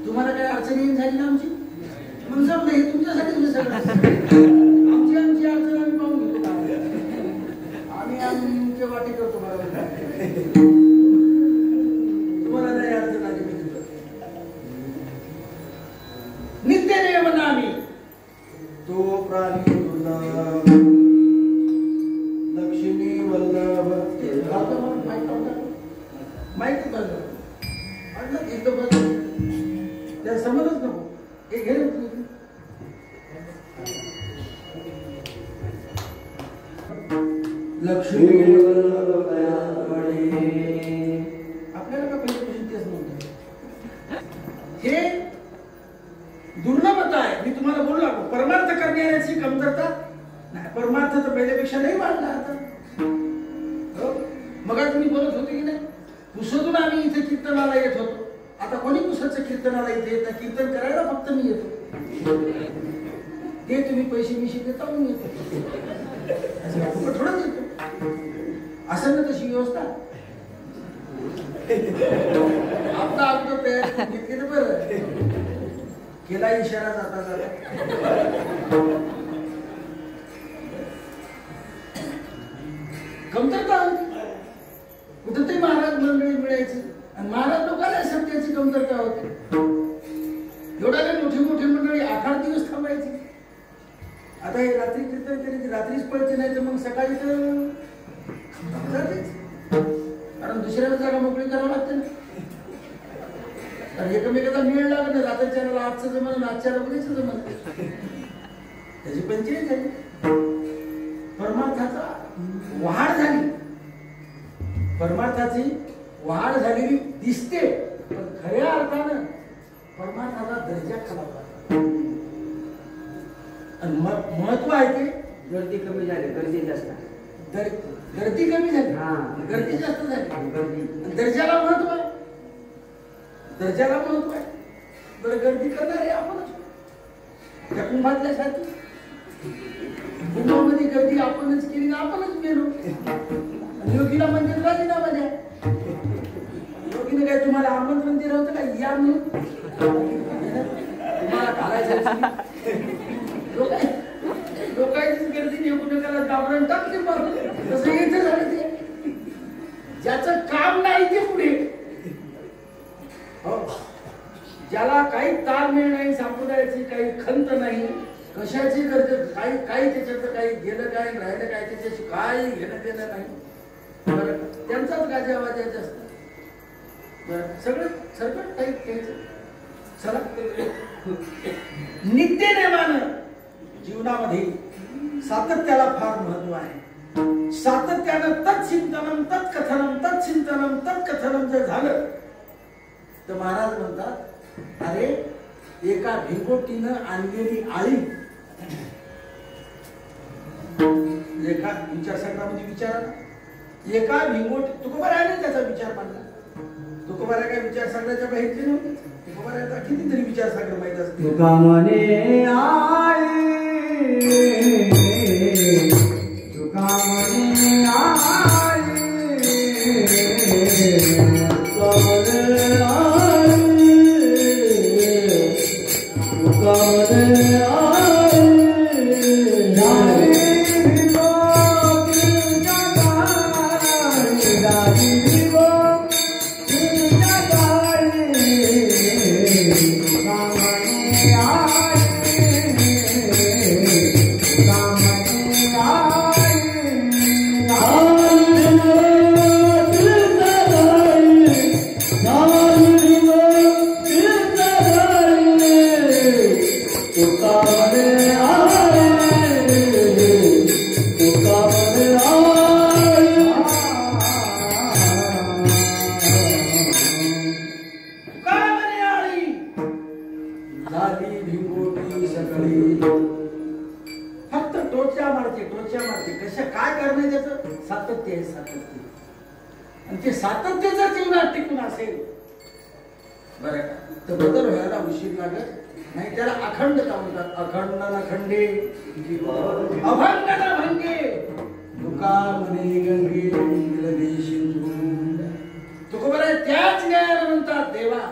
तुम्हाला काय अडचणी झाली ना आमची, मग जाऊ दे, तुमच्यासाठी तुम्ही सगळं आमची आमची अडचण आम्ही पाहून घेतो. आम्ही आमच्या वाटी करतो. तुम्हाला नाही अडचण आली मी नित्य नियमन आम्ही तो प्राणी दुर्लभ लक्ष्मी वल्लभ माहिती बघ एकदम त्या समजच नको हे घे लक्ष्मी आपल्याला का पहिल्यापासून तेच म्हणतो. हे दुर्लभता आहे. मी तुम्हाला बोललो परमार्थ करण्याची कमतरता नाही. परमार्थ तर पहिल्यापेक्षा नाही वाढला आता. मग तुम्ही बोलत होते की नाही, पुसतून आम्ही इथे कीर्तनाला येत होतो. आता कोणी पुसतचं कीर्तनाला इथे येतं? कीर्तन करायला फक्त मी येतो. ते तुम्ही पैसे मिशी देता म्हणून येतो. थोडंच येतो. असं ना तशी व्यवस्था आपला आपलं तयार घेतली तर बरं. केला इशारा जाता जाता कमतरता होती. कुठं ते महाराज मंडळी मिळायची आणि महाराज लोकांना सत्याची कमतरता होती. एवढ्या मोठी मोठी मंडळी 8-8 दिवस थांबायची. आता हे रात्री कीर्तन केली रात्रीच पळते, नाही तर मग सकाळी तर जातेच. कारण दुसऱ्याला जागा मोकळी करावं लागते ना. आणि एकमेकाचा मेळ लागत नाही. रात्रीच्याला आजचं जमन, आजच्या उद्याचं जमन, त्याची पंचायत झाली. परमार्थाचा वाढ झाली, परमार्थाची वाढ झालेली दिसते, पण खऱ्या अर्थानं परमार्थाचा दर्जा खालावला आणि महत्व आहे ते गर्दी कमी झाली, गर्दी जास्त, गर्दी कमी झाली, गर्दी जास्त झाली, दर्जाला महत्व आहे, दर्जाला महत्व आहे. बरं गर्दी करणारे आपणच त्या कुंभातल्यासाठी, कुंभामध्ये गर्दी आपणच केली ना आपणच गेलो. योगीला म्हणजे राजीनामा द्या, योगीने काय तुम्हाला आमंत्रण दिलं होतं का या म्हणून तुम्हाला घालायचं. लोकांचीच गर्दी निवडणुकाला दाबरण टाकते, तसं येतं झालं ते. ज्याचं काम नाही ते पुढे, ज्याला काही ताळमेळ नाही, संप्रदायाची काही खंत नाही, कशाची गरज काही त्याच्यात काही गेलं काय राहिलं काय त्याच्याशी काही घेणं देणं नाही, त्यांचाच गाजावाजायचं असतं. सगळं सगळं काही घ्यायचं. चला नित्य नेमानं जीवनामध्ये सातत्याला फार महत्व आहे. सातत्यानं तत्चिंतनम तत्कथनम तत्चिंतनम तत्कथनम जर झालं तर महाराज म्हणतात, अरे एका भिंगोटीनं आणलेली आळी, एका विचारसंग्रामध्ये विचारा, एका भिंगोटी तुकोबाराने त्याचा विचार मांडला. तुकोबारा काय विचारसंग्राच्या बाहेरचे नव्हते, तुकोबाराचा कितीतरी विचारसंग्रह माहित असते. तुका म्हणे आळी, तुका म्हणे आळी, तुका म्हणे आळी, तुका म्हणे आळी, जारी भिगोटी जगाई, जारी भिगोटी जगाई, तुका म्हणे आळी, तुका म्हणे आळी, फक्त टोच्या मारते, टोच्या मारते. कशा काय करणे त्याचं सातत्य आहे, सातत्य. आणि ते सातत्य जर जीवनात टिकून असेल बरं तर बदल व्हायला उशीर लागत नाही. त्याला अखंडता म्हणतात. अखंड नखंडे अभंग न भंगे, तुका म्हणे गंगे लगे सिंधू. तुकोबारा त्याच न्यायाला म्हणतात, देवा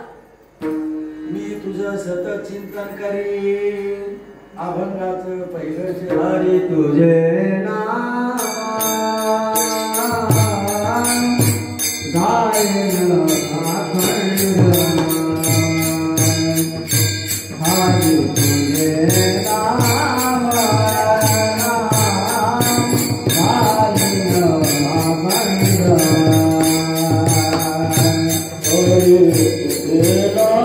मी तुझं सतत चिंतन करीन. अभंगाचं पहिलं हरी तुझे नाम गायन अखंड, हरी तुझे नाम गायन अखंड, हरी तुझे नाम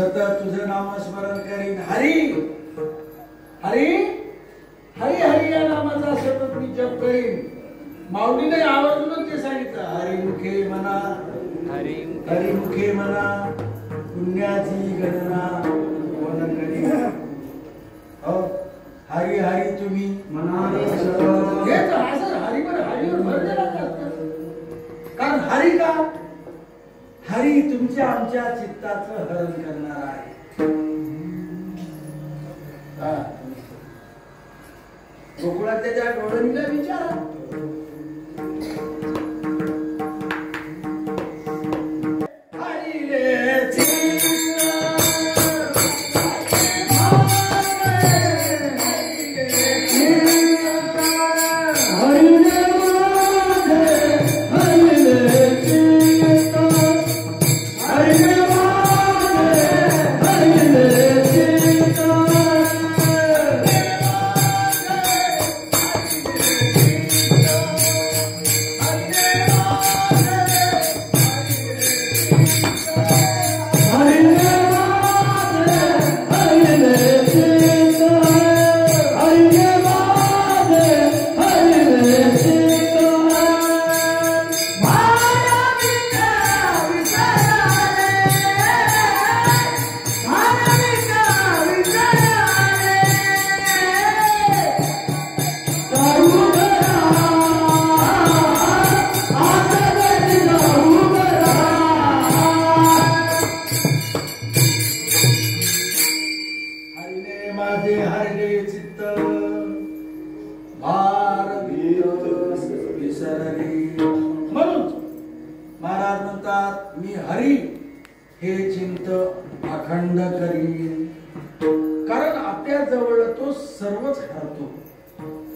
सतत तुझं नामस्मरण करीन. हरी हरी हरी हरी या नामाचा सतत मी जप करीन. माऊलीने आवर्जून ते सांगितलं, हरिमुखे म्हणा, हरिमुखे म्हणा, पुण्याची गणना कोण करी. हो हरी हरी तुम्ही मनाने हरीवर भर दिला. कारण हरी का, हरी तुमच्या आमच्या चित्ताचं हरण करणार आहे. गोकुळात त्याच्या डोळणीला विचारा.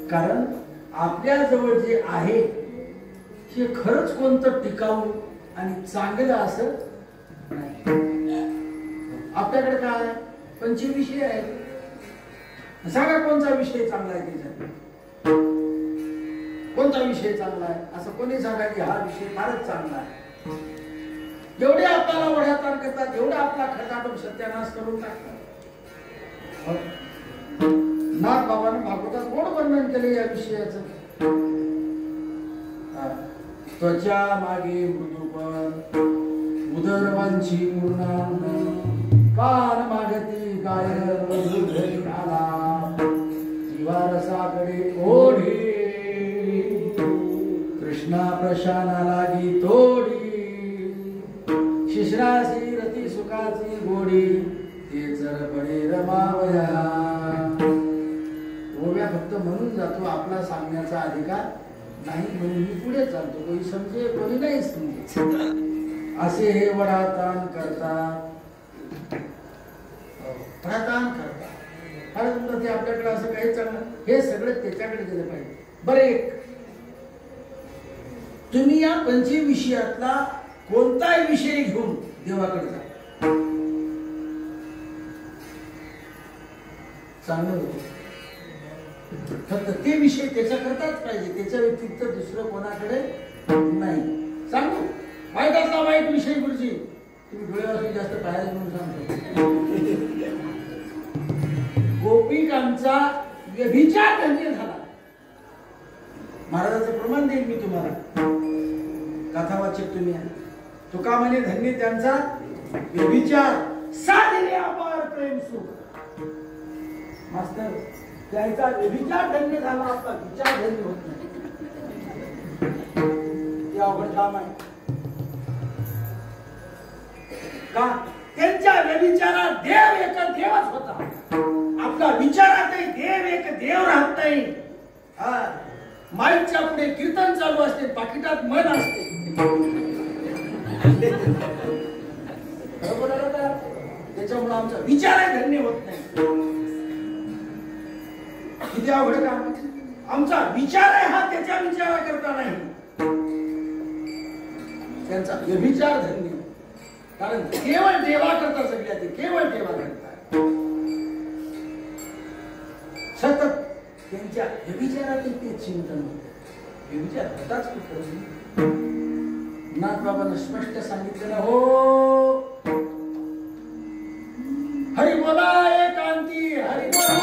कारण आपल्या जवळ जे आहे हे खरंच कोणतं टिकाऊ आणि चांगलं असं नाही. आपल्याकडे काय पंचविषय आहे. सांगा कोणता विषय चांगला आहे त्याच्यात, कोणता विषय चांगला आहे असं कोणी सांगा की हा विषय फारच चांगला आहे. जेवढे आपल्याला ओढ्याताण करतात एवढा आपला खटाटून सत्यानाश करून टाकतात. नाथ बाबांनी भागवतात गोड वर्णन केले या विषयाचं. त्वचा मागे मृदुपण, उदरवांची पूर्णांग, कान मागती गायन आला, जीवारसाकडे ओढी, कृष्णा प्रशाना लागी तोडी, शिश्रासी रती सुखाची गोडी, ते चरपडे रमावया. ओव्या फक्त म्हणून जातो, आपला सांगण्याचा अधिकार नाही म्हणून मी पुढे चालतो. कोणी समजे कोणी नाही समजे. असे हे वडाताण करतात, वडाताण करतात. फार ते आपल्याकडे असं काही चांगलं हे सगळं त्याच्याकडे गेलं पाहिजे. बरं एक तुम्ही या पंचविषयातला कोणताही विषय घेऊन देवाकडे जा, चांगलं होतं. फक्त ते विषय त्याच्याकरताच पाहिजे, त्याच्या व्यतिरिक्त दुसरं कोणाकडे नाही. सांगू वाईटातला वाईट विषय गुरुजी तुम्ही डोळ्यावर जास्त पाहायला म्हणून सांगतो. गोपिकांचा व्यभिचार धन्य झाला. महाराजाचं प्रमाण देईल मी तुम्हाला, कथावाचक तुम्ही आहे. तुका म्हणे धन्य त्यांचा व्यभिचार, साधिले अपार प्रेम सुख. मास्तर त्यांचा व्यभिचार धन्य झाला, आपला विचार धन्य होत नाही. ते अवघड काम आहे का? त्यांच्या व्यभिचारात देव एक देवच होता. आपला विचारातही देव एक देव राहत नाही. माईकच्या पुढे कीर्तन चालू असते, पाकिटात मन असते. बरोबर आहे का? त्याच्यामुळे आमचा विचारही धन्य होत नाही. किती अवघड काम. आमचा विचार आहे हा त्याच्या विचाराकरता नाही, त्यांचा व्यभिचार धन्य. कारण केवळ देवाकरता सगळ्या ते केवळ देवाकरता. सतत त्यांच्या व्यभिचारातील ते चिंतन होते. व्यभिचार होताच कुठं. नाथ बाबांना स्पष्ट सांगितलेलं हो हरी बोला एकांती हरी बोला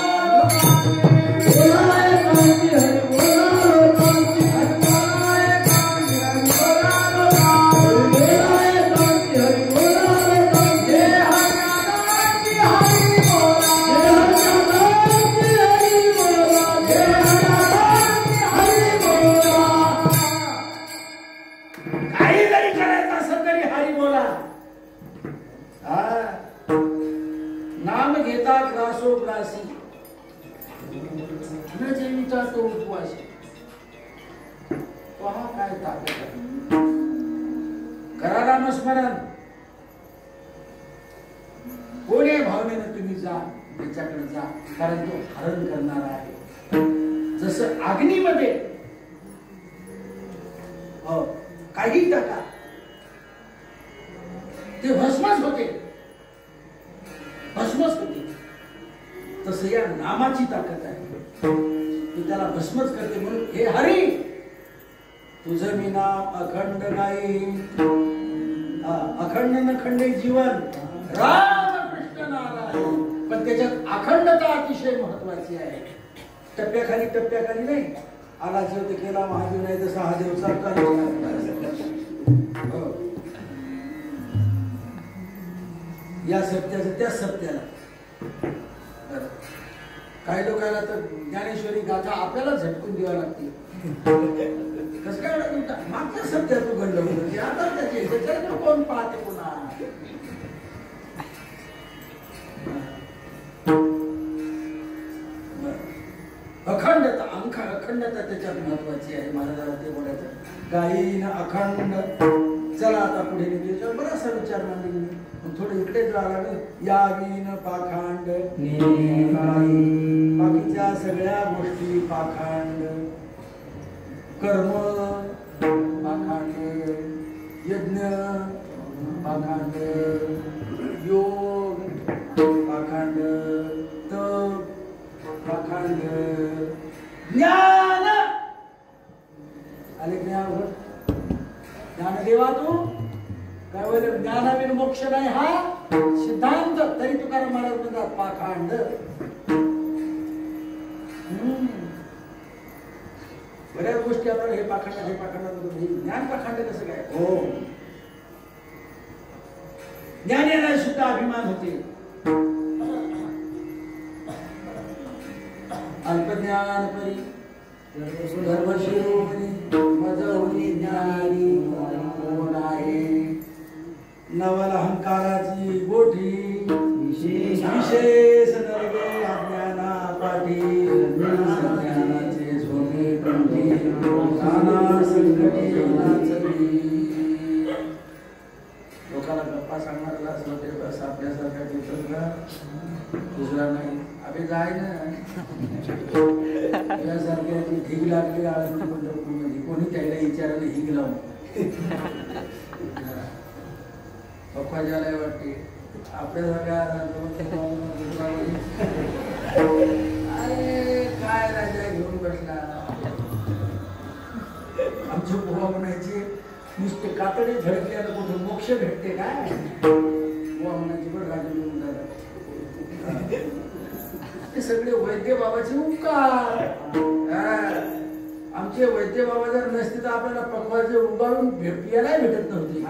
करा नामस्मरण. कोण्या भावनेनं तुम्ही जा त्याच्याकडे जा, कारण तो हरण करणारा आहे. जसं अग्नीमध्ये काही टाका ते भस्मच होते, तसं या नामाची ताकद आहे, ती त्याला भस्मच करते. म्हणून हे हरी तुझं मी नाम अखंड गाईन, अखंड नखंडे जीवन राम कृष्ण नारायण. पण त्याच्यात अखंडता अतिशय महत्वाची आहे. टप्प्याखाली नाही. आला जेव ते केला महादेव, नाही तसा हा देव चालता. या सत्याचं त्या सत्याला. काही लोकांना तर ज्ञानेश्वरी गाथा आपल्याला झटकून द्यावा लागते. कसं काय मागच्या सत्या तू घडलं होतं, आता त्याच्यात कोण पाहते पुन्हा. अखंडता अखंडता त्याच्यात महत्वाची आहे. महाराजांना ते बोलायचं गायीन अखंड. चला आता पुढे त्याच्यावर बराचसा विचार मांडले. थोडं इकडेच राहिला. यावीन पाखांड, बाकीच्या सगळ्या गोष्टी पाखांड. कर्म पाखांड, यज्ञ पाखांड, योग पाखांड, तप पाखांड, ज्ञान आले. ज्ञानदेवा तू काय बोल, ज्ञानाविन मोक्ष नाही हा सिद्धांत. तरी तुकाराम महाराज म्हणतात पाखांड. बऱ्याच गोष्टी आपल्याला हे पाखंड ज्ञान पाखंड कसं काय. हो, ज्ञान येण्यास सुद्धा अभिमान होते. अल्पज्ञान परी सर्वशिरोमणी मज होई ज्ञानी कोण आहे. नवल अहंकाराची गोठी विशेष नरगे अज्ञाना पाठी. ज्ञानाचे सोने कंठी नाना संकटी नाचली. लोकांना गप्पा सांगणारा असं बस आपल्यासारखा दिसत ना दुसरा नाही. अबे जाय ना यासारख्याची ढीग लागली आळंदी पंढरपूरमध्ये. कोणी त्याला विचारायला हिग लावून पक्वाजाला वाटते आपल्यासारख्या. अरे काय राजा घेऊन बसला. आमचे पोहा म्हणायचे नुसते कातडे झडकल्याला कुठे मोक्ष भेटते काय. पोहा म्हणायचे बरं राजा घेऊन झाला. ते सगळे वैद्य बाबाचे उपकार. आमचे वैद्य बाबा जर नसते तर आपल्याला पक्वाचे उभारून पियालाही भेटत नव्हते.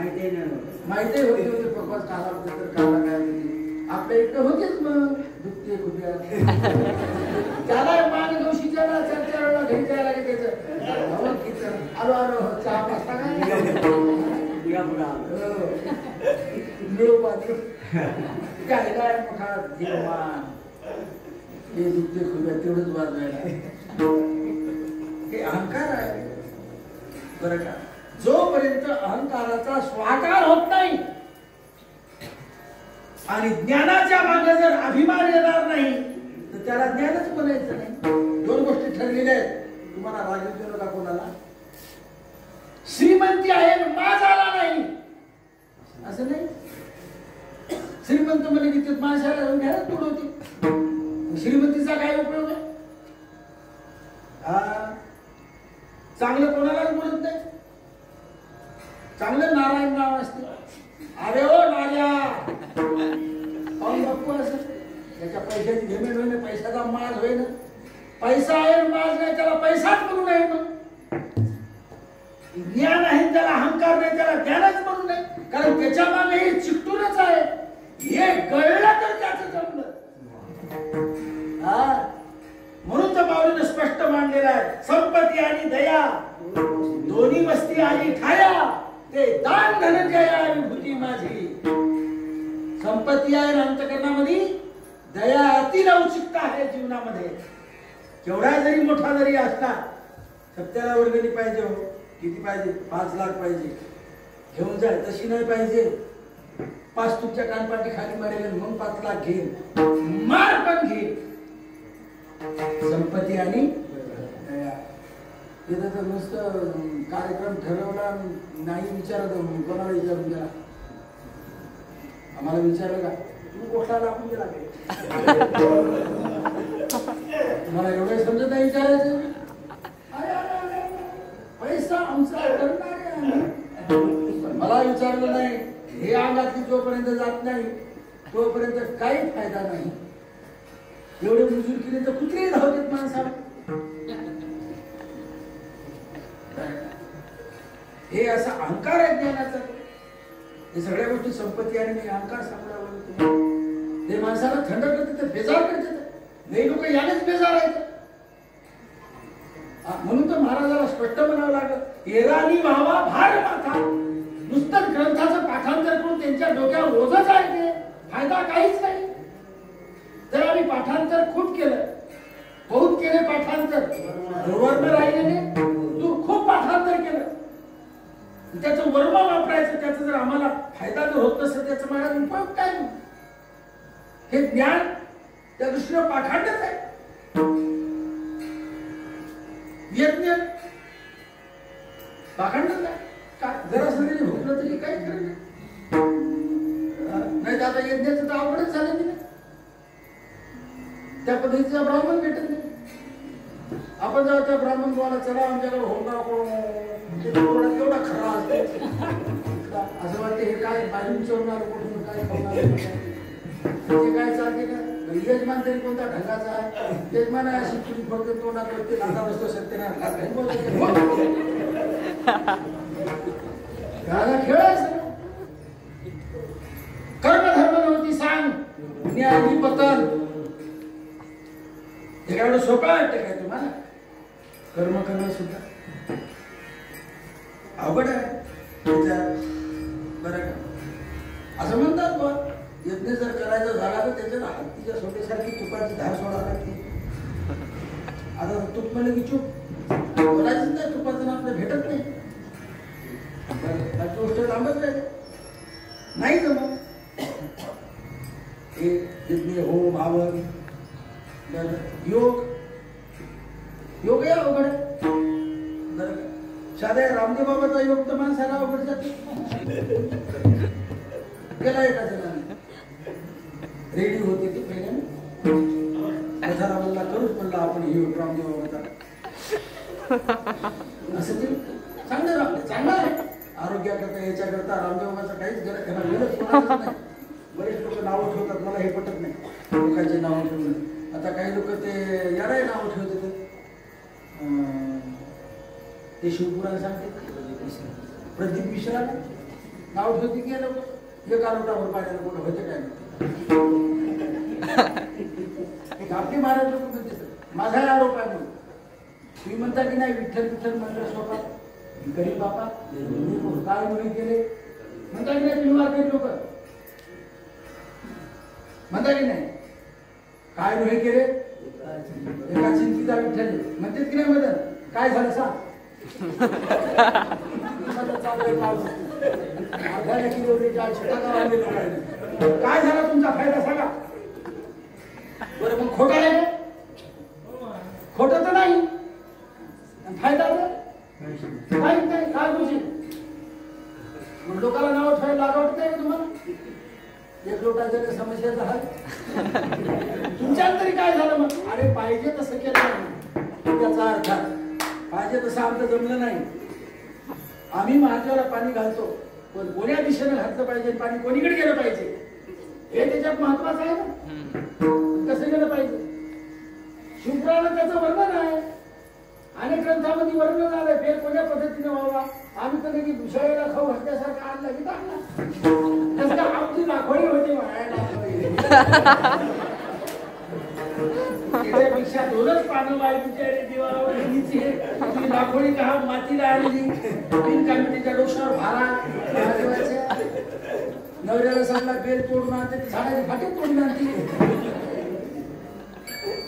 माहिती होती होते पक्वास काला होते तर काला काय होते. आपल्या इकडे होतेच मग दुखते खुद्या. त्याला मान गवशीच्याला चर्चा घरी जायला लागे. त्याचं आलो आलो चहा पास्ता काय मिळू पात्र काय काय मोठा देवमान हे दुखते खुद्या तेवढंच वाजवायला. हे अहंकार आहे बरं का. जोपर्यंत अहंकाराचा स्वाकार होत नाही आणि ज्ञानाच्या मागे जर अभिमान येणार नाही तर त्याला ज्ञानच म्हणायचं नाही. दोन गोष्टी ठरलेल्या आहेत. तुम्हाला राग येतो नका कोणाला. श्रीमंती आहे माज आला नाही असं नाही. श्रीमंत म्हणे की ते माणसाला घ्यायला तुडवते. श्रीमंतीचा काय उपयोग आहे. चांगलं कोणालाच बोलत नाही. चांगलं नारायण नाव असते. अरे ओ नार्या पाहून बापू असं त्याच्या पैशाची घेमेण होईना, पैशाचा माज होईना. पैसा आहे माज नाही त्याला पैसाच म्हणू नये. मग ज्ञान आहे त्याला अहंकार नाही त्याला ज्ञानच म्हणू नये. कारण त्याच्या मागे हे चिकटूनच आहे. हे कळलं तर त्याचं जमलं. म्हणून तर माऊलीने स्पष्ट मांडलेलं आहे, संपत्ती आणि दया दोन्ही वस्ती आली ठाया, ते दान धनंजया विभूती माझी. संपत्ती आहे अंतकरणामध्ये, दया अति लवचिकता आहे जीवनामध्ये. केवढा जरी मोठा जरी असला सत्याला वर्गणी पाहिजे. हो किती पाहिजे? 5 लाख पाहिजे. घेऊन जाय तशी नाही पाहिजे. 5 तुमच्या कानपाटी खाली मारेल मग 5 लाख घेईन, मार पण घे. संपत्ती आणि तिथं तर नुसतं कार्यक्रम ठरवला नाही विचारत. कोणाला विचारून गेला? आम्हाला विचारलं का तू गोष्टा लागून गेला? मला एवढं समजत नाही विचारायचं. पैसा आमचा मला विचारलं नाही. हे अंगातली जोपर्यंत जात नाही तोपर्यंत काही फायदा नाही. एवढे मजूर केले तर कुत्रे धावतात माणसाला. हे असा अहंकार आहे ज्ञानाचा. हे सगळ्या गोष्टी संपत्ती आणि मी अहंकार सांगण्यावर ते माणसाला थंड करते, ते बेजार करते. नाही लोक यानेच बेजार आहेत. म्हणून तर महाराजाला स्पष्ट म्हणावं लागलं, एरानी व्हावा भार माथा. नुसतं ग्रंथाचं पाठांतर करून त्यांच्या डोक्यावर ओझच आहे ते, फायदा काहीच नाही. तर आम्ही पाठांतर खूप केलं, बहुत केले पाठांतर. वर्ण राहिलेले तू खूप पाठांतर केलं. त्याचं वर्म वापरायचं, त्याचा जर आम्हाला फायदा जर होत नसेल त्याचा मला उपयोग काय? हे ज्ञान त्या दृष्टीनं पाखांडच आहे. यज्ञ पाखांडच आहे. काय जरा सगळे भोगलं तरी काही खरं नाही. तर आता यज्ञाचं तर अवघडच झालं नाही. त्या पद्धतीचा ब्राह्मण भेटत नाही. आपण जेव्हा त्या ब्राह्मण बोला चला आमच्याकडे होणार एवढा खरा असतो असं वाटतं. हे काय बाजून चोरणार कुठून काय खाणार ते काय चालते का? यजमान तरी कोणता ढंगाचा आहे? यजमान आहे अशी तुम्ही फक्त तोंडात करते लाटा बसतो सत्यनारायण खेळायचं. कर्मधर्म नव्हती सांग न्यायाची पतन. हे एवढं सोपं वाटतं काय तुम्हाला? कर्म करणं सुद्धा अवघड आहे. बरं का असं म्हणतात बा, यज्ञ जर करायचा झाला तर त्याच्यात हत्तीच्या सोट्यासारखी तुपाची धार सोडावी लागते. आता तूप म्हणलं की चूप बोलायचंच नाही. तुपाचं नाव आपल्याला भेटत नाही. बाकी गोष्ट लांबच राहील नाही जमत. हे यज्ञ होम हवन योग योग या अवघड आहे. साध्या रामदेव बाबाचा योग तर माणसाला अवघड जाते. गेला एका जणाने रेडी होते ते पहिल्याने कथाला म्हणला करूच म्हणला आपण हे योग रामदेव बाबाचा. असं ते चांगलं आहे. आरोग्याकरता याच्याकरता रामदेव बाबाचा काहीच गरज नाही. बरेच लोक नावं ठेवतात. मला हे पटत नाही लोकांचे नावं ठेवणं. आता काही लोक ते यालाही नाव ठेवते. ते शिवपुराण सांगते प्रदीप मिश्राला नाव ठेवते की लोक एका लोटावर पाण्याला कुठं होते काय आपली महाराज लोक म्हणते. माझा आरोप आहे म्हणून तुम्ही म्हणता की नाही विठ्ठल विठ्ठल म्हणलं स्वतः गरीब बापा काय मुली केले म्हणता की नाही? तुम्ही वारकरी लोक म्हणता की नाही? काय नव्हे केले एका चिंतीचा विठ्ठल म्हणते की नाही? मदन काय झालं सांग. काय झाला तुमचा फायदा सांगा बरं. मग खोटा आहे खोट तर नाही फायदा काहीच नाही. काय गोष्टी मग लोकांना नाव ठेवायला लागवत नाही का तुम्हाला? एक लोटाच्या समस्याचा हल तुमच्यात तरी काय झालं? मग अरे पाहिजे तसं केलं त्याचा अर्थ पाहिजे तसं आमचं जमलं नाही. आम्ही महादेवाला पाणी घालतो पण कोण्या दिशेने घातलं पाहिजे, पाणी कोणीकडे गेलं पाहिजे हे त्याच्यात महत्वाचं आहे ना. गेलं पाहिजे. शिवपुराणात त्याचं वर्णन आहे, अनेक ग्रंथामध्ये वर्णन झालंय फेर कोण्या पद्धतीने व्हावा. आम्ही तर की दुसऱ्याला खाऊ घातल्यासारखा आणला की टाकला आमची दाखवणी होती त्याच्यापेक्षा 2च पानं बायकोच्या दिवारावर लिहिली दाखवणी का मातीला आणली बिनकामितीच्या डोशावर भारा नवऱ्याला सांगला बेल तोडून आणते झाडाची फाटी तोडून आणते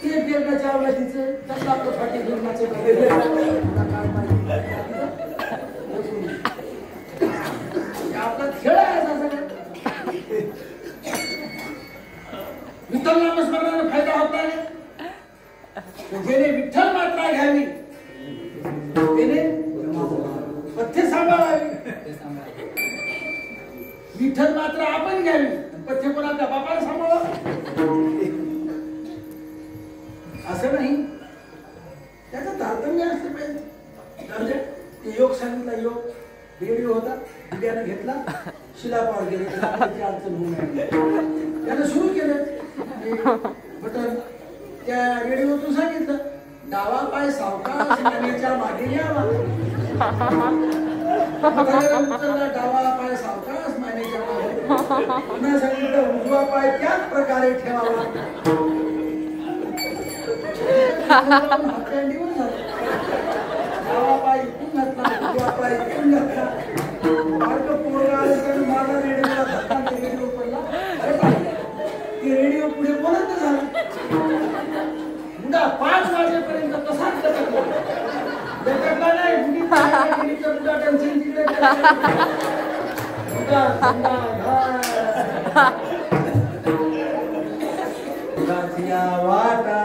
ते बेल चावला तिचं त्याला आपलं फाटी घेऊन आपला खेळ आहे असा सगळं. विठ्ठल नामस्मरणाने फायदा होत नाही. ज्याने विठ्ठल मात्रा घ्यावी त्याने पथ्य सांभाळावी. विठ्ठल मात्र आपण घ्यावी पथ्य पण आपल्या बापाला सांभाळावं असं नाही. त्याचं तारतम्य असलं पाहिजे. ते योग सांगितला योग रेडिओ होता इंडियाने घेतला शिलापावर गेले त्याची अडचण होऊ नये त्यानं सुरू केलं बटन. त्या रेडिओतून सांगितलं डावा पाय सावकाश मानेच्या मागे न्यावा. डावा पाय सावकाश मानेच्या मागे पुन्हा सांगितलं उजवा पाय त्याच प्रकारे ठेवावा. हातखंडीवर झालं. डावा पाय इथून घातला उजवा पाय इथून घातला. मार्ग पोरगा आले तर माझा रेडिओला धक्का रेडिओ पडला. ते रेडिओ पुढे बोलत झाला. मुडा 5 वाजेपर्यंत तसाच लटकला नाही. मुलीचा मुडा टेन्शन तिकडे वाटा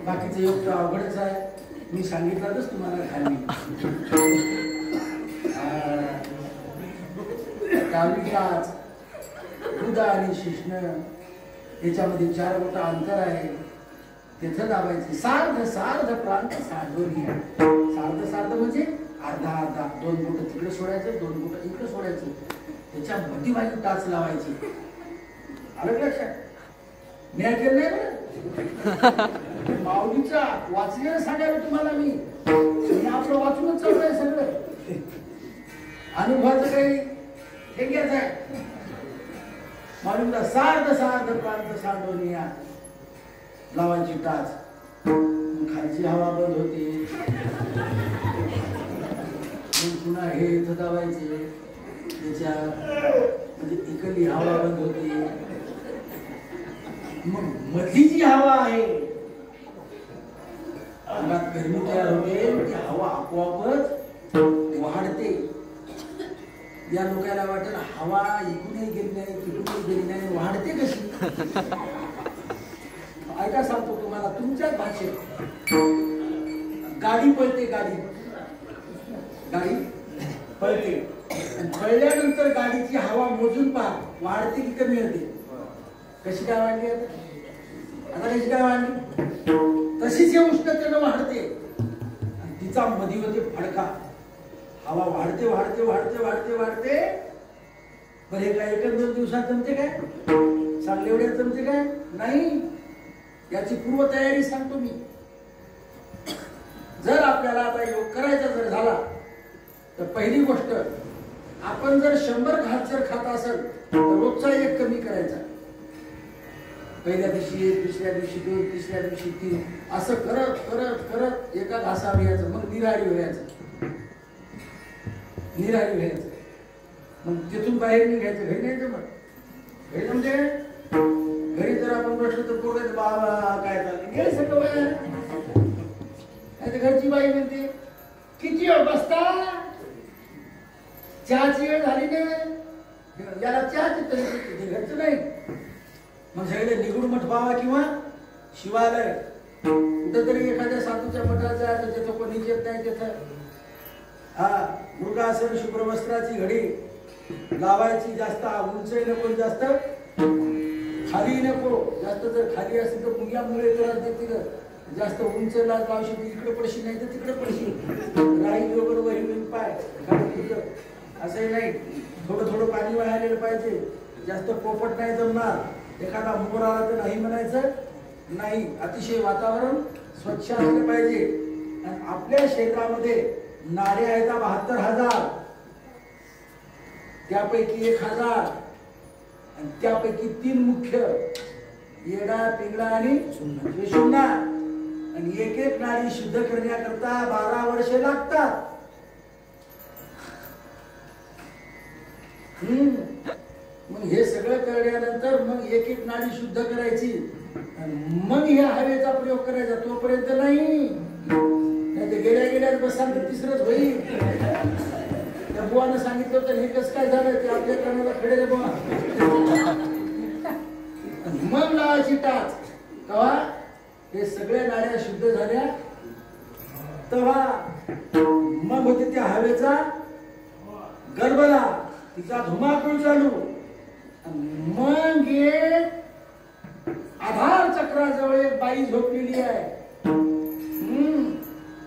बाकीचे योग तर अवघडच आहे. मी सांगितलंच तुम्हाला खाली काविकाच दूध आणि शिष्ण याच्यामध्ये 4 बोट अंतर आहे. तिथं दाबायचे सार्ध सार्ध प्रांत साधोनी. सार्ध सार्ध म्हणजे अर्धा अर्धा 2 बोट तिकडे सोडायचं 2 बोट इकडे सोडायचं. त्याच्या मध्यभागी टाच लावायची. आलं लक्षात? मी ऐकलं नाही बरं माऊलीचा वाचलेलं सांगायला तुम्हाला मी आपलं वाचूनच चालू आहे सगळं. अनुभवाचं काही ठेक्याच आहे. माऊलीला सार्ध सार्ध प्रांत साधोनिया लावायची टाच. खालची हवा बंद होते. पुन्हा हे इथं दाबायचे त्याच्या म्हणजे इकडली हवा बंद होते. मग मधली जी हवा आहे अंगात गरमी तयार होते ती हवा आपोआपच वाढते. या लोकांना वाटेल हवा इकडूनही गेली नाही तिकडूनही गेली नाही वाढते कशी. ऐका सांगतो तुम्हाला तुमच्याच भाषेत. गाडी पळते गाडी गाडी पळते आणि पळल्यानंतर गाडीची हवा मोजून पहा वाढते की कमी होते. कशी काय वाढली आता कशी काय वाढली तशीच हे उष्णतेनं वाढते. आणि तिचा मध्ये मध्ये फडका हवा वाढते वाढते वाढते वाढते वाढते. बरं हे काय 1-2 दिवसात जमते काय? चांगले एवढ्यात जमते काय? नाही. याची पूर्वतयारी सांगतो मी. जर आपल्याला आता योग करायचा जर झाला तर पहिली गोष्ट आपण जर 100 घास जर खात असेल तर रोजचा 1 कमी करायचा. पहिल्या दिवशी 1 दुसऱ्या दिवशी 2 तिसऱ्या दिवशी 3 असं करत करत करत एका घासावर यायचं. मग निराळी व्हायचं निराळी व्हायचं. मग तिथून बाहेर निघायचं. घरी नाही जमत. घरी म्हणजे घरी जर आपण बसलो तर पोरं बाबा काय चाललं गेलं सगळं. नाही तर घरची बाई म्हणते किती वेळ बसता चहाची वेळ झाली नाही. याला चहाची तरी घरचं नाही. मग सगळे निगुड मठ पावा किंवा शिवालय कुठेतरी एखाद्या साधूच्या मठाचा तिथं कोणी येत नाही तिथं मृगासन शुभ्र वस्त्राची घडी लावायची. जास्त उंचही नको जास्त खाली नको. जास्त जर खाली असेल तर मुंग्यामुळे त्रास देतील. जास्त उंच लावशी इकडे पडशी नाही तर तिकडे पडशी राही वगैरे वही पाय असंही नाही. थोडं थोडं पाणी वाहायला पाहिजे. जास्त पोपट नाही जमणार. एखादा मोर आला तर नाही म्हणायचं नाही. अतिशय वातावरण स्वच्छ असलं पाहिजे. आणि आपल्या शरीरामध्ये नाड्या आहेत 72,000, त्यापैकी 1,000 आणि त्यापैकी 3 मुख्य, येडा, पिंगळा आणि सुषुम्ना. आणि एक एक नाडी शुद्ध करण्याकरता 12 वर्षे लागतात. मग हे सगळं कळल्यानंतर मग एक एक नाडी शुद्ध करायची मग ह्या हवेचा प्रयोग करायचा. तोपर्यंत नाही तर गेल्या गेल्याच बसाल तर तिसरंच होईल. त्या बुवानं सांगितलं होतं हे कसं काय झालं ते आपल्या कानाला खडे रे बुवा. मग लावायची टाच. तेव्हा हे सगळ्या नाड्या शुद्ध झाल्या तेव्हा मग होते त्या हवेचा गरबला, तिचा धुमाकूळ चालू. मग एक आधार चक्राजवळ एक बाई झोपलेली आहे.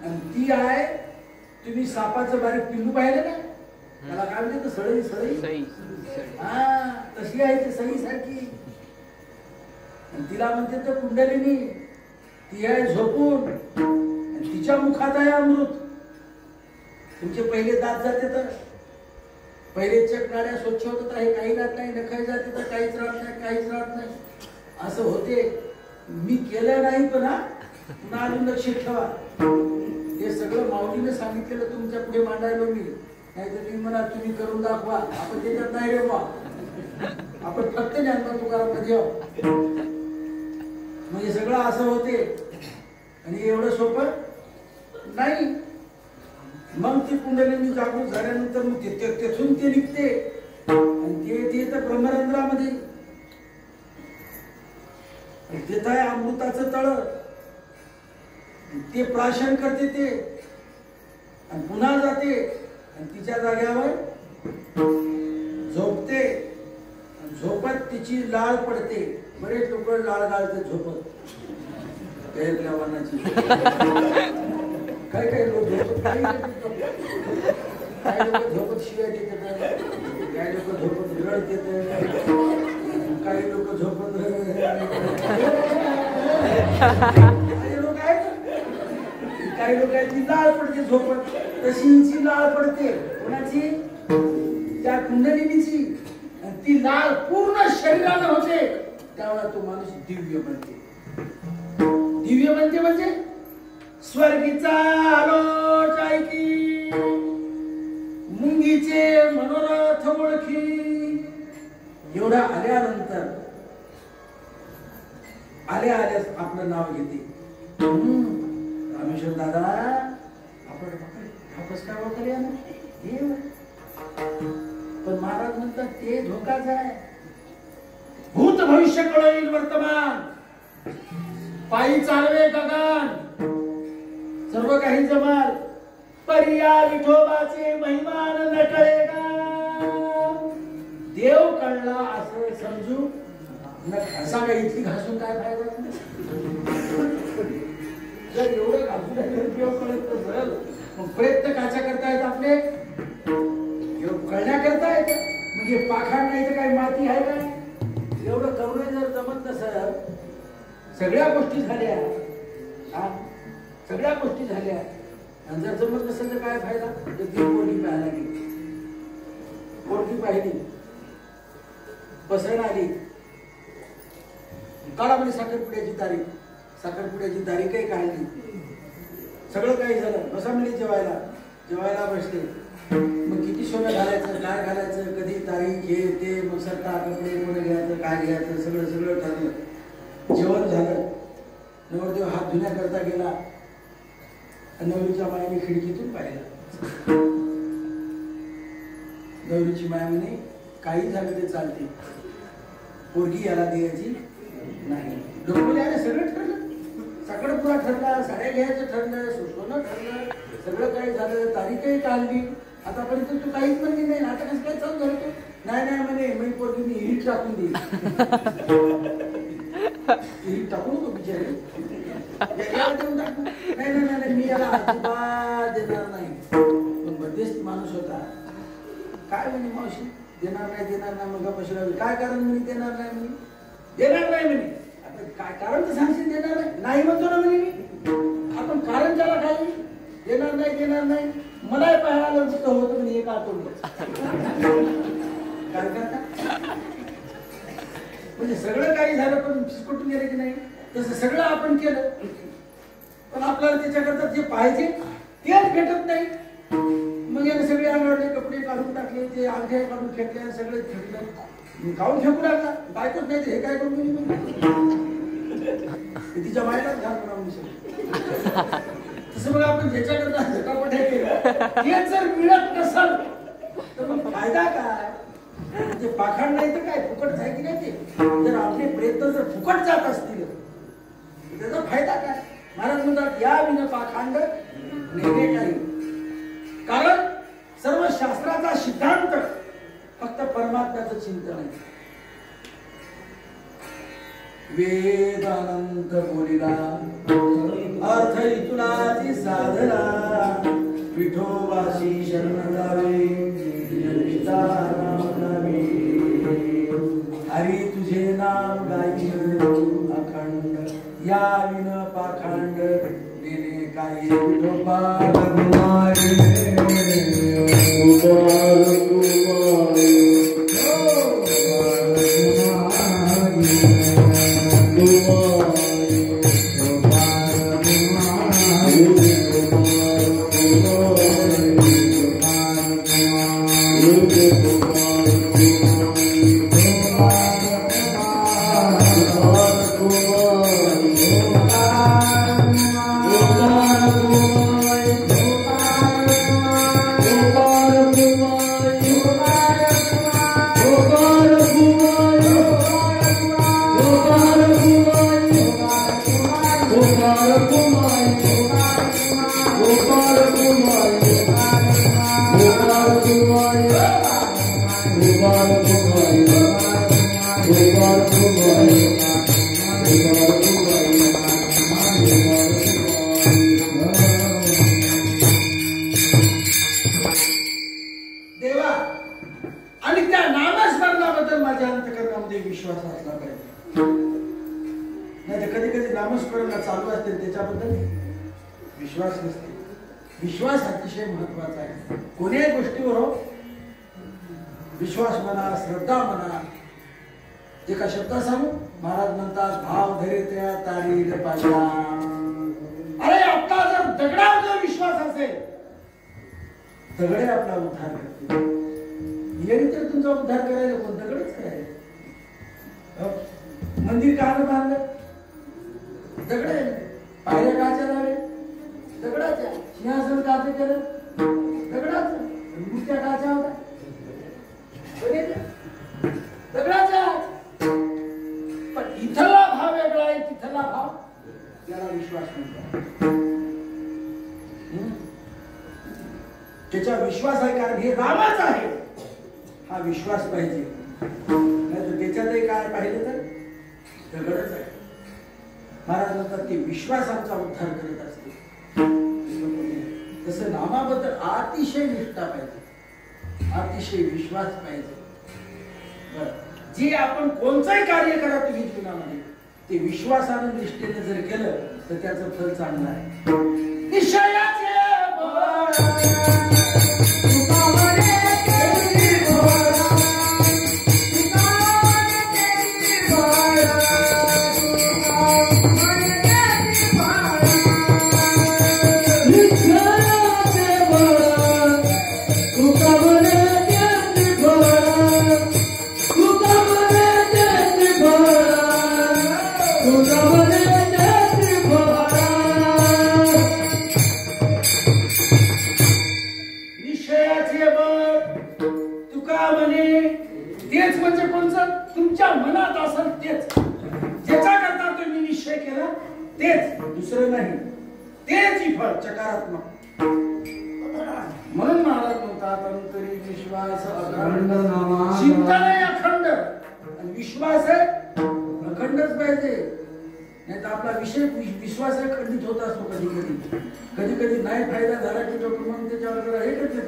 आणि ती आहे, तुम्ही सापाचं बारीक पिल्लू पाहिलं ना, त्याला काय म्हणते सळई सळई, हा तशी आहे ती सळी सारखी. तिला म्हणते तर कुंडलिनी. ती आहे झोपून. तिच्या मुखात आहे अमृत. तुमचे पहिले दात जाते तर पहिले चक नाड्या स्वच्छ होतात आहे, काही राहत नाही. नखाई जाते तर काहीच राहत नाही, काहीच राहत नाही. असं होते. मी केलं नाही पण पुन्हा अजून लक्ष ठेवा. हे सगळं माऊलीने सांगितलेलं तुमच्या पुढे मांडायलो मी. नाही तर तुम्ही म्हणा तुम्ही करून दाखवा. आपण त्याच्यात नाही रे बा. आपण फक्त ज्ञानोबा तुकाराम मध्ये म्हणजे सगळं असं होते. आणि एवढं सोपं नाही. मग ती कुंडलिनी जागृत झाल्यानंतर मग तेथून ते निघते आणि ते तर ब्रह्मरंध्रामध्ये तेथ आहे अमृताचं तळ. ते प्राशन करते ते आणि पुन्हा जाते आणि तिच्या जाग्यावर झोपते. झोपत तिची लाळ पडते. बरेच लोक लाळ गाळते झोपत. गैरल्या वर्णाची काही काही लोक झोपत, काही लोक झोपत शिवाय देतात, काही लोक झोपत रड देतात, काही लोक झोपत काही लोकांची लाळ पडते झोपत. तशी लाळ पडते कोणाची? त्या कुंडलिनीची. ती लाळ पूर्ण शरीराला होते. त्यावेळेला तो माणूस दिव्य बनते. दिव्य बनते म्हणजे स्वर्गीचा आलोच ऐकी, मुंगीचे मनोरथ ओळखी. एवढा आल्यानंतर आल्या आपलं नाव घेते. रामेश्वर दादा आपण कसं काय ओळखले ना. पण महाराज म्हणतात ते धोकाच आहे. भूत भविष्य कळेल वर्तमान, पायी चालवे गगन, सर्व काही जमाल. परिया विठोबाचे महिमान न कळेगा. देव कळला असं समजू न. घासा काय इतकी घासून काय फायदा. जर एवढं घासून देव कळत असेल मग प्रयत्न काचा करतायत आपले कळण्याकरता येत. म्हणजे पाखाड नाही तर काही माती आहे काय. एवढं करून जर जमत नसेल, सगळ्या गोष्टी झाल्या, सगळ्या गोष्टी झाल्या आणि जर जमत नसेल तर काय फायदा. तर ती पोरगी पाहायला गेली. पोरगी पाहिली, बसायला आली. काढा म्हणजे साखरपुड्याची तारीख. साखरपुड्याची तारीखही काढली. सगळं काही झालं. बसा म्हणजे जेवायला. जेवायला बसले. मग किती सोनं घालायचं, काय घालायचं, कधी तारीख, हे ते, मग सरका कपडे कोणी घ्यायचं, काय घ्यायचं, सगळं सगळं ठरलं. जेवण झालं. नवरदेव हात धुण्याकरता गेला. नवरीच्या मायाने खिडकीतून पाहिला. नवरीची माया म्हणे काही झालं ते चालते, पोरगी याला द्यायची नाही. लोक म्हणे सगळं ठरलं. साखरपुडा ठरला, साड्या घ्यायचं ठरलं, सोनं ठरलं, सगळं काही झालं, तारीखही काढली. आतापर्यंत तू काहीच म्हणली नाही. आता कसं काय चालू झालं तू? नाही म्हणे मी पोरगी मी हिट टाकून देईल. हिट टाकू नको बिचारी. अजिबात देणार नाही. पण मध्यस्थ माणूस होता. काय म्हणे मावशी देणार नाही मग पैसे लागले. काय कारण म्हणे देणार नाही म्हणे. आता काय कारण तर सांगशील देणार नाही म्हणतो ना म्हणे मी. आपण कारण त्याला काय देणार नाही मलाही पाहायला दुःख होतं म्हणे एक आठवलं. काय करता म्हणजे सगळं काही झालं पण फिसकटून गेलं की नाही. तसं सगळं आपण केलं पण आपल्याला त्याच्याकरता जे पाहिजे तेच भेटत नाही. मग याने सगळे अंगावरले कपडे काढून टाकले, ते अंगठ्या काढून फेकले, सगळे फेकलं. काढून फेकू लागला. बायकोच नाही हे काय करून तिच्या मायलाच घाल म्हणून. तसं मग आपण ज्याच्याकरता झटापट केलं ते जर मिळत नसाल तर मग फायदा काय. ते पाखंड नाही तर काय फुकट आहे की नाही. ते जर आपले प्रयत्न जर फुकट जात असतील त्याचा फायदा काय. महाराज म्हणतात या विना पाखंड नेणे काही. कारण सर्व शास्त्राचा सिद्धांत फक्त परमात्म्याचं चिंतन आहे. वेदानंत बोलिला अर्थ इतुलाची साधना विठोबाशी शरण जावे हरी तुझे नाम गायची अखंड या विन पाखंड नेणे काही. विठोबा देवा आणि त्या नामस्मरणाबद्दल माझ्या अंतःकरणामध्ये विश्वास असला पाहिजे. नाही तर कधी कधी नामस्मरण चालू असते त्याच्याबद्दल विश्वास नसते. विश्वास अतिशय महत्वाचा आहे. कोणत्याही गोष्टीवर विश्वास म्हणा, श्रद्धा म्हणा. एका शब्दात सांगू महाराज म्हणतात भाव धैर्य तारील पाहिला. अरे आपला जर दगडावर जर विश्वास असेल दगडे आपला उद्धार करते. येणे तर तुमचा उद्धार करायला कोण दगडच करायला. मंदिर काल बांधलं दगड आहे. पायऱ्या काच्या लावले दगडाच्या. सिंहासन काचं केलं दगडाचं. मूर्त्या काच्या होत्या दगडाच्या. पण इथला भाव वेगळा आहे तिथला भाव त्याला विश्वास म्हणतात. त्याचा विश्वास आहे कारण हे रामाच आहे हा विश्वास पाहिजे. नाही तर त्याच्यातही काय पाहिजे तर दगडच आहे. महाराज म्हणतात की विश्वास आमचा उद्धार करत असते. तसं नामाबद्दल अतिशय निष्ठा पाहिजे, अतिशय विश्वास पाहिजे. जे आपण कोणतंही कार्य करा तुम्ही जीवनामध्ये ते विश्वासानं निष्ठेने जर केलं तर त्याचं फल चांगलं आहे. निश्चयाचे तेच म्हणजे कोणचं तुमच्या मनात असेल तेच. ज्याचा करता तुम्ही निश्चय केला तेच, दुसरं नाही. तेच फळ सकारात्मक. म्हणून महाराज म्हणतात अंतरी विश्वास अखंड चिंतन आहे अखंड आणि विश्वास आहे अखंडच पाहिजे. नाही तर आपला विश्वास खंडित होत असतो कधी कधी. कधी कधी नाही फायदा झाला की लोक मग त्याच्यावर जरा हे करतात.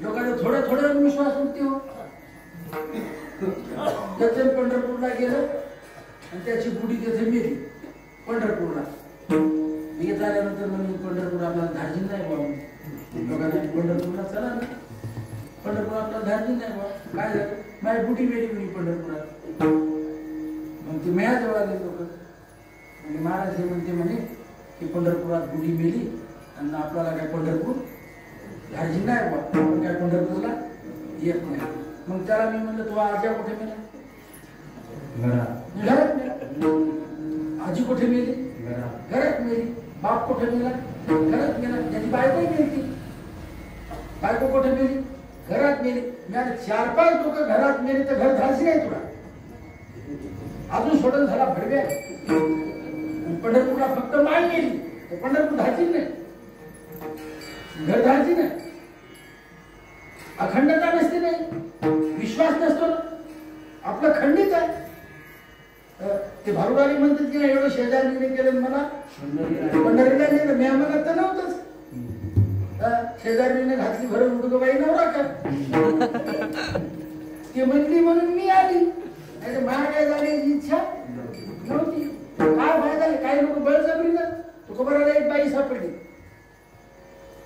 लोकांचा थोड्या थोड्या विश्वास उठते हो. त्याचं पंढरपूरला गेलं आणि त्याची बुडी तिथे मेली पंढरपूरला. येत आल्यानंतर म्हणून पंढरपूर आपल्याला धार्जिन नाही बाबा. लोकांना पंढरपूरला चला ना, पंढरपूर आपल्याला धार्जिन नाही बाबा. काय झालं, माझी बुटी मेली म्हणे पंढरपुरात. मग ते मेळाजवळ आले लोक आणि महाराज हे म्हणते म्हणे की पंढरपुरात बुडी मेली आणि आपल्याला काय पंढरपूर धार्जिन नाही बाबा, आपण काय पंढरपूरला येत नाही. मग त्याला मी म्हणलं तू आजी कुठे मेला? घरात मेला. आजी कुठे मेली? घरात मेली. बाप कुठे मेला? घरात मेला. त्याची बायको मेली. बायको कुठे मेली? घरात मेली. मी 4-5 लोक घरात मेली तर घर धाडशी नाही तुला. अजून सोडून झाला भडव्या. पंढरपूरला फक्त माय मेली तर पंढरपूर धाडशी नाही, घर धाडशी नाही. अखंडता नसते नाही, विश्वास नसतो ना, आपलं खंडित आहे. ते भारुडारी म्हणतात की नाही एवढं शेजारीने केलं मला पंढरीला नेलं. मी आम्हाला तर नव्हतंच. शेजारीने घातली भरून उडगं बाई नवरा कर ते म्हणली म्हणून मी आली. नाही मला काय जाण्याची इच्छा नव्हती. काय फायदा झाले, काही लोक बळजबरी ना तू बरोबर एक बाई सापडली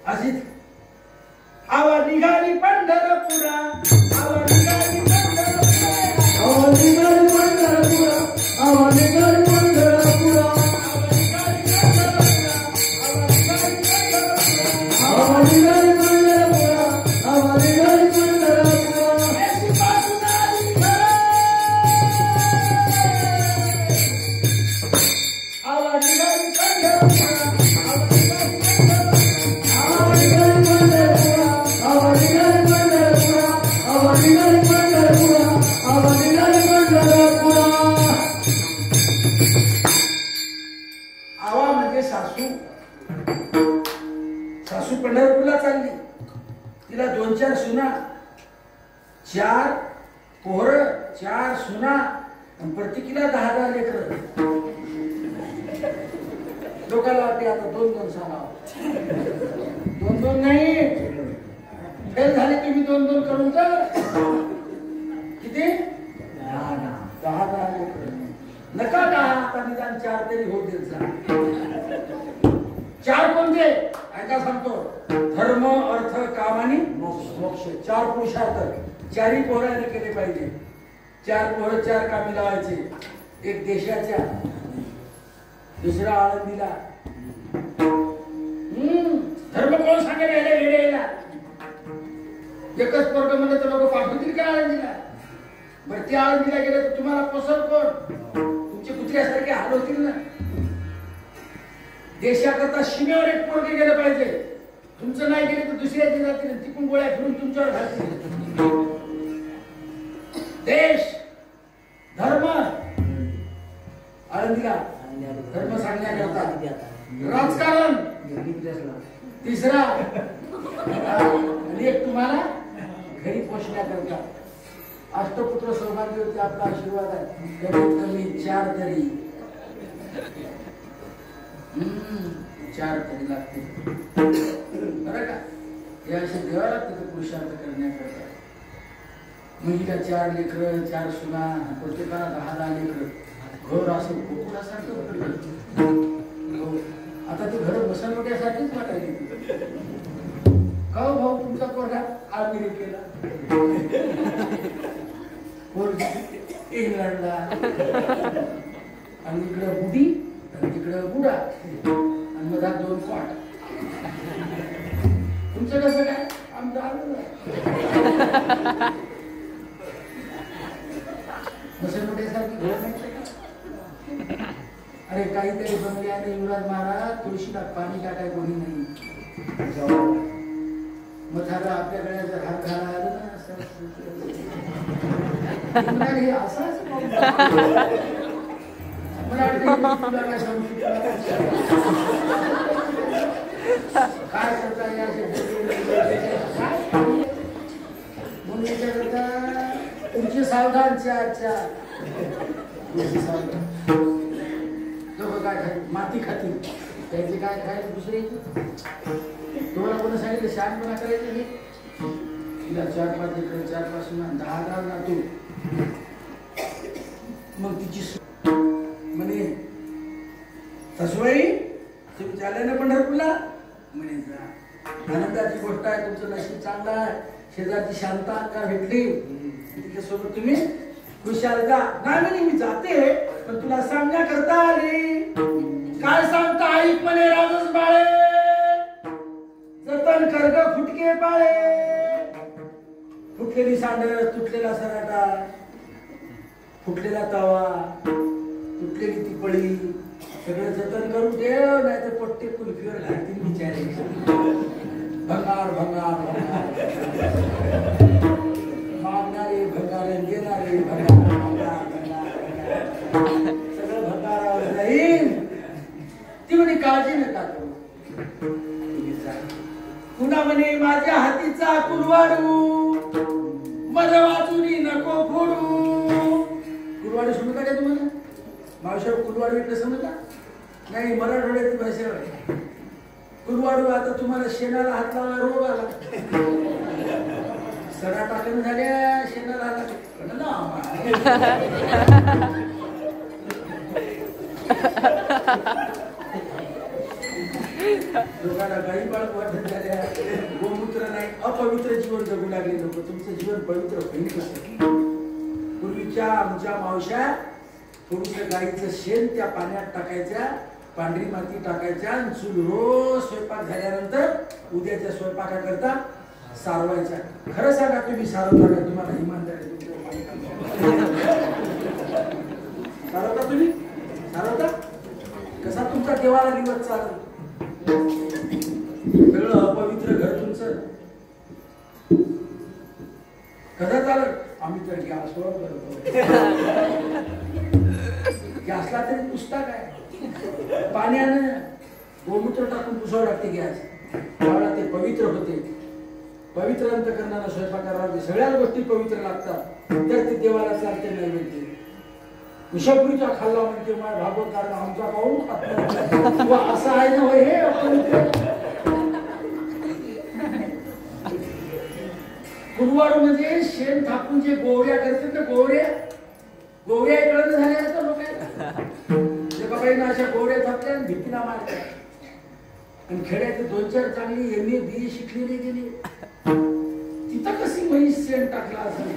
अशीच. आवा निघाली पंढरपुरा, आवा निघाली पंढरपुरा, आवा निघाली पंढरपुरा, आवा निघाली पंढरपुरा, आवा निघाली पंढरपुरा, आवा निघाली पंढरपुरा. आवा निघाली पंढरपुरा, आवा म्हणजे सासू. सासू पंढरपूरला चालली. तिला 2-4 सुना, 4 पोरं, 4 सुना आणि प्रत्येकीला 10-10 लेकरं. लोकांना वाटते आता 2-2 सांगावं. 2-2 नाही, फेल झाले तुम्ही 2-2 करून तर किती 10-10 लेकरं. नका 10, आता निदान 4 तरी होत देत जा. 4 कोणते ऐका सांगतो, धर्म अर्थ काम आणि मोक्ष. 4 पुरुषार्थ 4ही पोराने केले पाहिजे. 4 पोरं 4 कामी लावायचे. एक देशाच्या, दुसरा आळंदीला. धर्म कोण सांगेल येड्याला? एकच पोरग म्हणलं तर लोक पाठवतील का आळंदीला? बरं ते आळंदीला गेले तर तुम्हाला पसंत कोण? तुमचे कुत्र्यासारखे हाल होतील ना. देशाकरता सीमेवर एक पोरगे गेलं पाहिजे. तुमचं नाही गेले तर दुसऱ्याचे जातील, तिकून गोळ्या फिरून तुमच्यावर घालतील. देश धर्म आळंदीला धर्म सांगण्याकरता. राजकारण तिसरा आणि एक तुम्हाला घरी पोचण्याकरता. अष्टपुत्र सौभाग्यवती आपला आशीर्वाद आहे. कमीत कमी 4 तरी 4 तरी लागते बरं का. हे असे देवा लागते पुरुषार्थ करण्याकरता. मुलीला 4 लेकरं, 4 सुना, प्रत्येकाला 10-10 लेकरं. घर असं कोकणासारखं. आता ते घर बसवण्यासाठीच वाटायचे. का भाऊ तुमचा पोरगा अमेरिकेला, इंग्लंडला, आणि इकडं बुडी आणि तिकडं बुडा आणि मधात 2 कॉट. तुमचं कसं काय? आमचं आलं बसवण्यासारखी घर नाही. अरे काहीतरी बनले आणि युवराज महाराज तुळशीला पाणी टाकाय कोणी नाही. मथाला आपल्या गळ्याचं हात घाला आलं ना हे असंच मला काय करता तुमची सावधान 4 तुमची सावधान. काय खातील माती खातील त्याचे काय खायचं दुसरे तुम्हाला कोणी सांगितलं शहाणपणा करायचं नाही तिला 4-5 एकर 4-5 10 नातू मग तिची म्हणे सासूबाई तुम्ही चालले ना पंढरपूरला म्हणे जा आनंदाची गोष्ट आहे तुमचं नशीब चांगलं आहे शेजारची शांता का भेटली तिच्यासोबत तुम्ही खुशाल जा नाही म्हणे मी जाते पण तुला सांगण्याकरता आली काय सांगता आई म्हणे राजस बाळे जतन कर ग फुटके बाळे फुटलेली सांडळ तुटलेला सराटा फुटलेला तवा तुटलेली ती पळी सगळं जतन करून ठेव नाही तर पट्टे कुल्फीवर घालतील बिचारे भंगार भंगार मागणारे भंगारे देणारे भंगार भंगार भंगार सगळं भंगारावर जाईल ती म्हणे काळजी नका करू पुन्हा म्हणे माझ्या हातीचा कुलवाडू मज वाचुनी नको फोडू कुलवाडू समजता का तुम्हाला मावशावर कुलवाडू इकडे समजता नाही मराठवाड्याची भाषा आहे कुलवाडू आता तुम्हाला शेणाला हात लावला रोग आला सडा टाकून झाल्या शेणाला लोकांना गाई बाळक वाटत झाल्या गोमूत्र नाही अपवित्र जीवन जगू लागले लोक तुमचं जीवन पवित्र होईल कसं पूर्वीच्या आमच्या मावश्या थोडस गाईचं शेण त्या पाण्यात टाकायच्या पांढरी माती टाकायच्या आणि चूल रोज स्वयंपाक झाल्यानंतर उद्याच्या स्वयंपाकाकरता सारवायच्या खरं सांगा तुम्ही सारवता का तुम्हाला इमानदारी सारवता तुम्ही सारवता कसा तुमचा देवाला दिवस चालत सगळं अपवित्र घर तुमचं कसा चालत आम्ही तर गॅसवर करतो गॅसला तरी पुसता काय पाण्यानं गोमूत्र टाकून पुसावं लागते गॅस त्यावेळेला ते पवित्र होते पवित्र अंतकरणाला स्वयंपाकाला लागते सगळ्याच गोष्टी पवित्र लागतात तर ते देवाला चालते नाही म्हणते विषपुरीचा खाल्ला म्हणते माझ्या भागवत कारण आमचा पाहून खात असं आहे ना होय हे अपवित्र कुलवाडू म्हणजे शेण थापून जे गोवऱ्या करतात ना गोवऱ्या इकडे झाल्या असतात लोक बाबाईनं अशा गोवऱ्या थापल्या आणि भीतीला मारल्या आणि खेड्याचे 2-4 चांगली MA BA शिकलेली गेली तिथं कशी म्हैस शेण टाकला असेल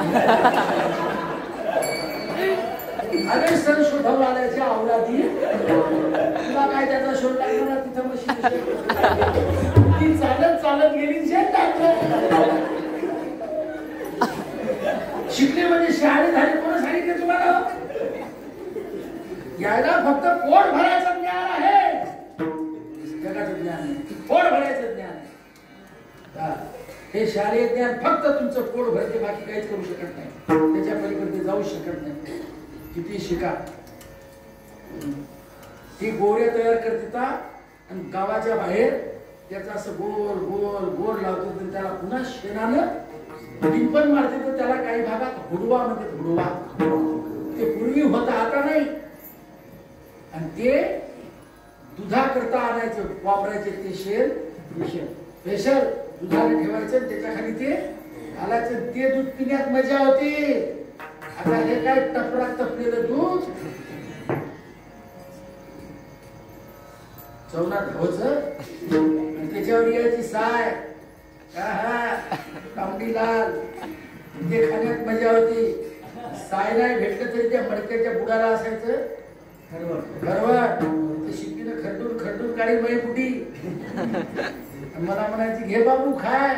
अरे सर शोधव आल्याच्या आवलादी तुला काय त्याचा शोध लागला तिथं मशीन ती चालत गेली शेण टाकलं शिकले म्हणजे शहाणे झाले कोण सांगितलं तुम्हाला यायला फक्त पोट भरायचं ज्ञान आहे जगाचं ज्ञान आहे पोट भरायचं ज्ञान आहे हे शालेय ज्ञान फक्त तुमचं पोट भरते बाकी काहीच करू शकत नाही त्याच्या पलीकडे जाऊ शकत नाही किती शिका ती गोऱ्या तयार करते आणि गावाच्या बाहेर त्याचा असं गोल गोल गोल लावतो तर त्याला पुन्हा शेणानं टिंपण मारते तर त्याला काही भागात हुडवा म्हणतात हुडवा ते पूर्वी होता आता नाही आणि ते दुधाकरता आणायचं वापरायचे ते शेण स्पेशल दुधाने ठेवायचं त्याच्या खाली ते घालायचं ते दूध पिण्यात मजा होती आता हे काय टपरात तपलेलं दूध चवनात घ्यायचं त्याच्यावर यायची साय तांबडी लाल ते खाण्यात मजा होती साय नाही भेटलं तरी त्या मडक्याच्या बुडाला असायचं खरवट ते शिपीनं खरडून काढी बाई कुठी मला म्हणायची घे बाबू खाय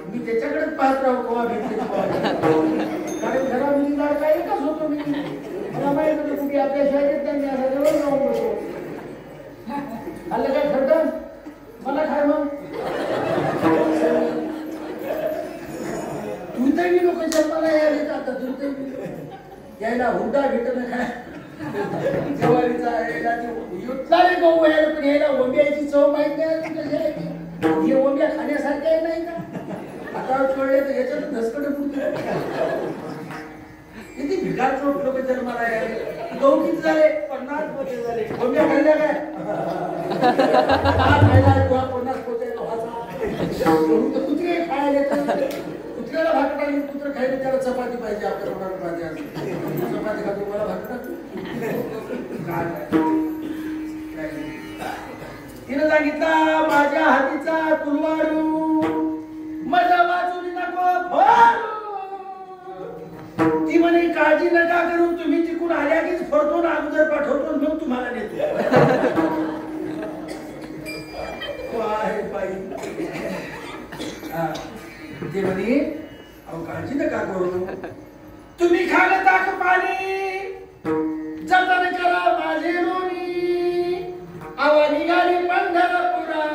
मी त्याच्याकडेच पाहत राहू केव्हा भेटले कारण घरामध्ये जाळ काय एकच होतो मी मला माहित होतं कुठे आपल्या शाळेत त्यांनी असं जवळ जाऊन बसतो आलं काय खरडण मला खाय मग दुर्दैवी लोक जन्माला यायला जातात दुर्दैवी यायला हुंडा भेटणं काय जवारीचा युद्धला रे गहू यायला पण यायला ओंब्याची चव माहित नाही हे ओंब्या खाण्यासारख्या नाही का आता कळले तर याच्यात धसकडे पुरते किती भिकाचोट लोक जन्माला आले. गहू किती झाले? 50 पोते झाले. कोंब्या खाल्ल्या काय? खायला किंवा 50 पोते गव्हाचा. कुत्रे खायला कुत्र्याला भाकर आली, कुत्र खायला त्याला चपाती पाहिजे. आपल्या कोणाला पाहिजे चपाती खातो, मला भाकर. तिने सांगितलं माझ्या हातीचा तुलवाडू माझ्या बाजूने नको फोडू. ती म्हणे काळजी नका करू, तुम्ही तिकून आल्या कीच फोडतो ना, अगोदर पाठवतो मग तुम्हाला नेतो. आहे बाई. ते म्हणे अहो काळजी नका करू, तुम्ही खाणं ताक पाणी जतन करा माझे रोणी. आवा निघाली पंढरपुरा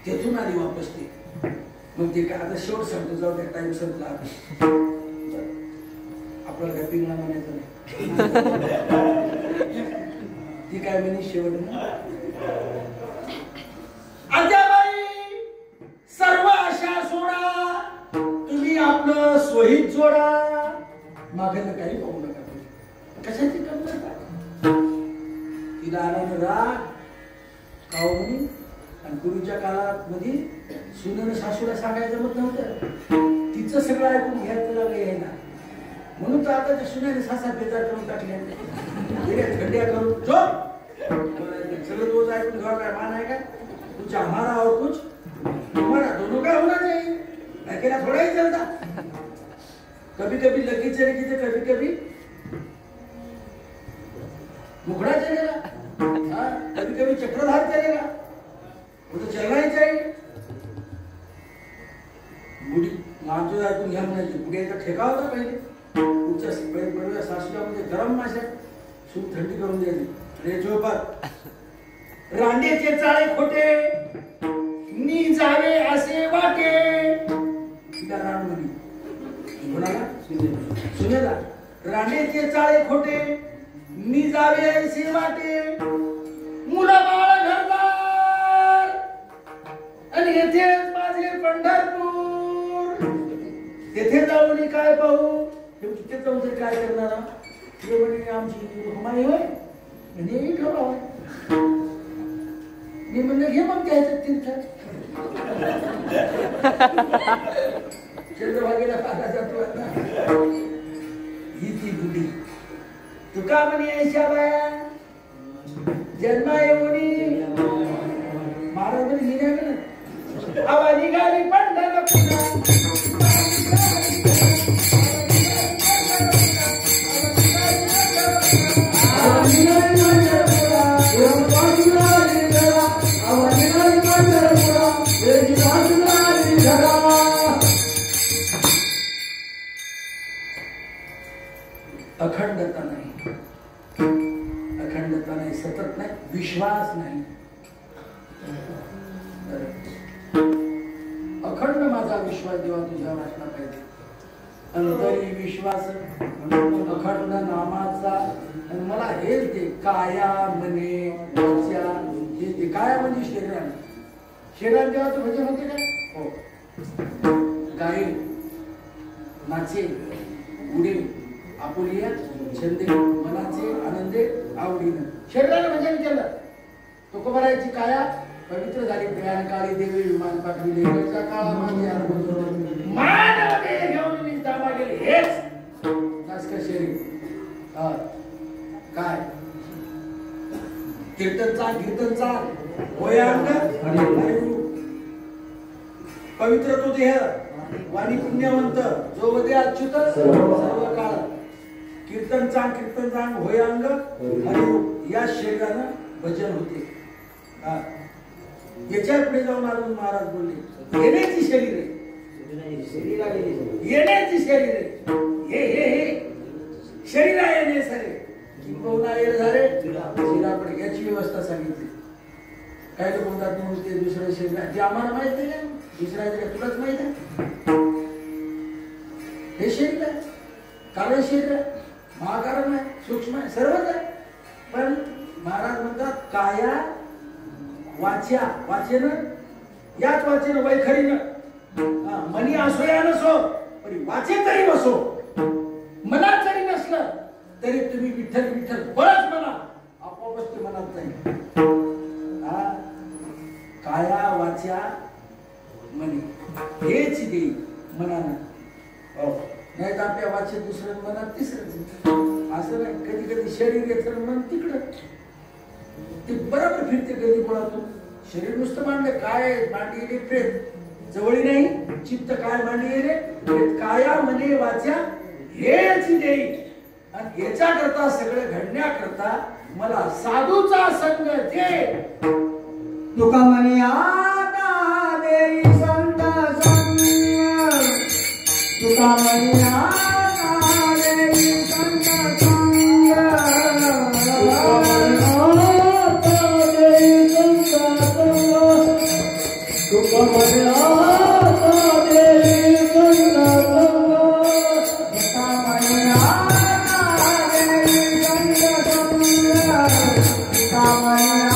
तेथून आली वापस ती. मग ते काय आता शेवट सांगतो, जाऊ त्या टाइम संपला. आपल्याला काय पिंगळा म्हणायचं नाही. ती काय म्हणे शेवट आद्याबाई सर्व आशा सोडा, तुम्ही आपलं सोयीत जोडा. मागेला काही पाहू नका. कशाची कमतरता? तिला आनंद राग काव म्हणे. आणि पूर्वीच्या काळात मध्ये सुनेनं सासूला सांगायचं मत नव्हतं. तिचं सगळं ऐकून घ्यायचं लागलं ना. म्हणून तर आता त्या सुनेने सासा बेजार करून टाकले. थंड्या करून झोप सगळं रोज ऐकून घ्यावं काय मान आहे का? तुझ्या हमारा और कुछ तुम्हारा दोनों का होना चाहिए. अकेला थोड़ा ही चलता. कभी कभी लगी चलेगी तो कभी कभी मुखड़ा चलेगा. कभी कभी चक्रधार चलेगा. वो तो चलना ही चाहिए. बुढ़ी माणसं ऐकून घ्या म्हणायची. बुड्याचा ठेका होता पहिले. पुढच्या सासूला म्हणजे गरम माशा सूप थंडी करून द्यायची. रे झोपात रांडेचे चाळे खोटे मी जावे असे वाटे. तिला रान म्हणी कोणाला? सुनेला. रांडेचे चाळे खोटे मी जावे असे वाटे. मुला बाळ घरदार आणि येथेच माझे पंढरपूर. तेथे जाऊन काय पाहू? तिथे जाऊन तरी काय करणार? ते म्हणे आमची हमाई होय म्हणजे ठेवा. मी म्हणलं घे मग घ्यायचं तीर्थ. चंद्रभागेला पाहता जातो आता. ही ती बुडी तुका म्हणे ऐशा बाया जन्मा येऊनी महाराज म्हणे निघा ना. आवा निघाली पंढरपूरा. अखंडता नाही. अखंडता नाही, सतत नाही, विश्वास नाही. अखंड माझा विश्वास देवा तुझ्यावर असला पाहिजे. अंतरी विश्वास अखंड नामाचा. आणि मला हेच दे काया मने वाचा हे दे. काया म्हणजे शरीराने. शरीराने देवाचं भजन होते का? हो. गाईल नाचे उडे आपुलिया छंदे मनाचे आनंदे आवडीनं शरीराला भजन केलं. तुकोबारायची काया पवित्र झाली. ज्ञान काळी देवी विमान पाठविले. काळा माझे मानवते घेऊन मी दामा गेले. हेच जास्त शरीर काय कीर्तनचा होयांग पवित्र तो देह वाणी पुण्यवंत जो वदे अच्युत सर्व काळ. कीर्तन होयांग हरिओम या शरीरानं भजन होते. याच्या पुढे जाऊन अजून महाराज बोलले येण्याची शरीर आहे. येण्याची शरीर आहे. हे शरीर येणे सरे किंबहुना येर झाले शिरापडे याची व्यवस्था सांगितली. काय लोक म्हणतात म्हणून ते दुसरं शरीर आहे ते आम्हाला माहित नाही का दुसरं आहे का तुलाच माहित आहे हे शरीर आहे कारण शरीर आहे महाकारण आहे सूक्ष्म आहे सर्वच आहे पण महाराज म्हणतात काया वाच्या वाचेन याच वाचेन वैखरीनं मनी असो या नसो पण वाचे तरी बसो मनात जरी नसलं तरी तुम्ही विठ्ठल विठ्ठल बळच म्हणा आपोआपच ते मनात नाही काया वाच्या मनी हेच देई मनानं नाही तर आपल्या वाचेत दुसरं मनात तिसरं असं नाही कधी कधी शरीर येतं मन तिकडं ते बरोबर फिरते कधी मुळातून शरीर नुसतं मांडलं काय मांडी येणे प्रेत जवळी नाही चित्त काय मांडी येणे प्रेत काया मने वाच्या हेच देई आणि याच्या करता सगळं घडण्याकरता मला साधूचा संग दे तुका म्हणे आता देई संत संग तुका म्हणे आता देई संत संग आता देई संत संग तुका म्हणे आता देई संत संग तुका म्हणे आता देई संत संग तुका म्हणे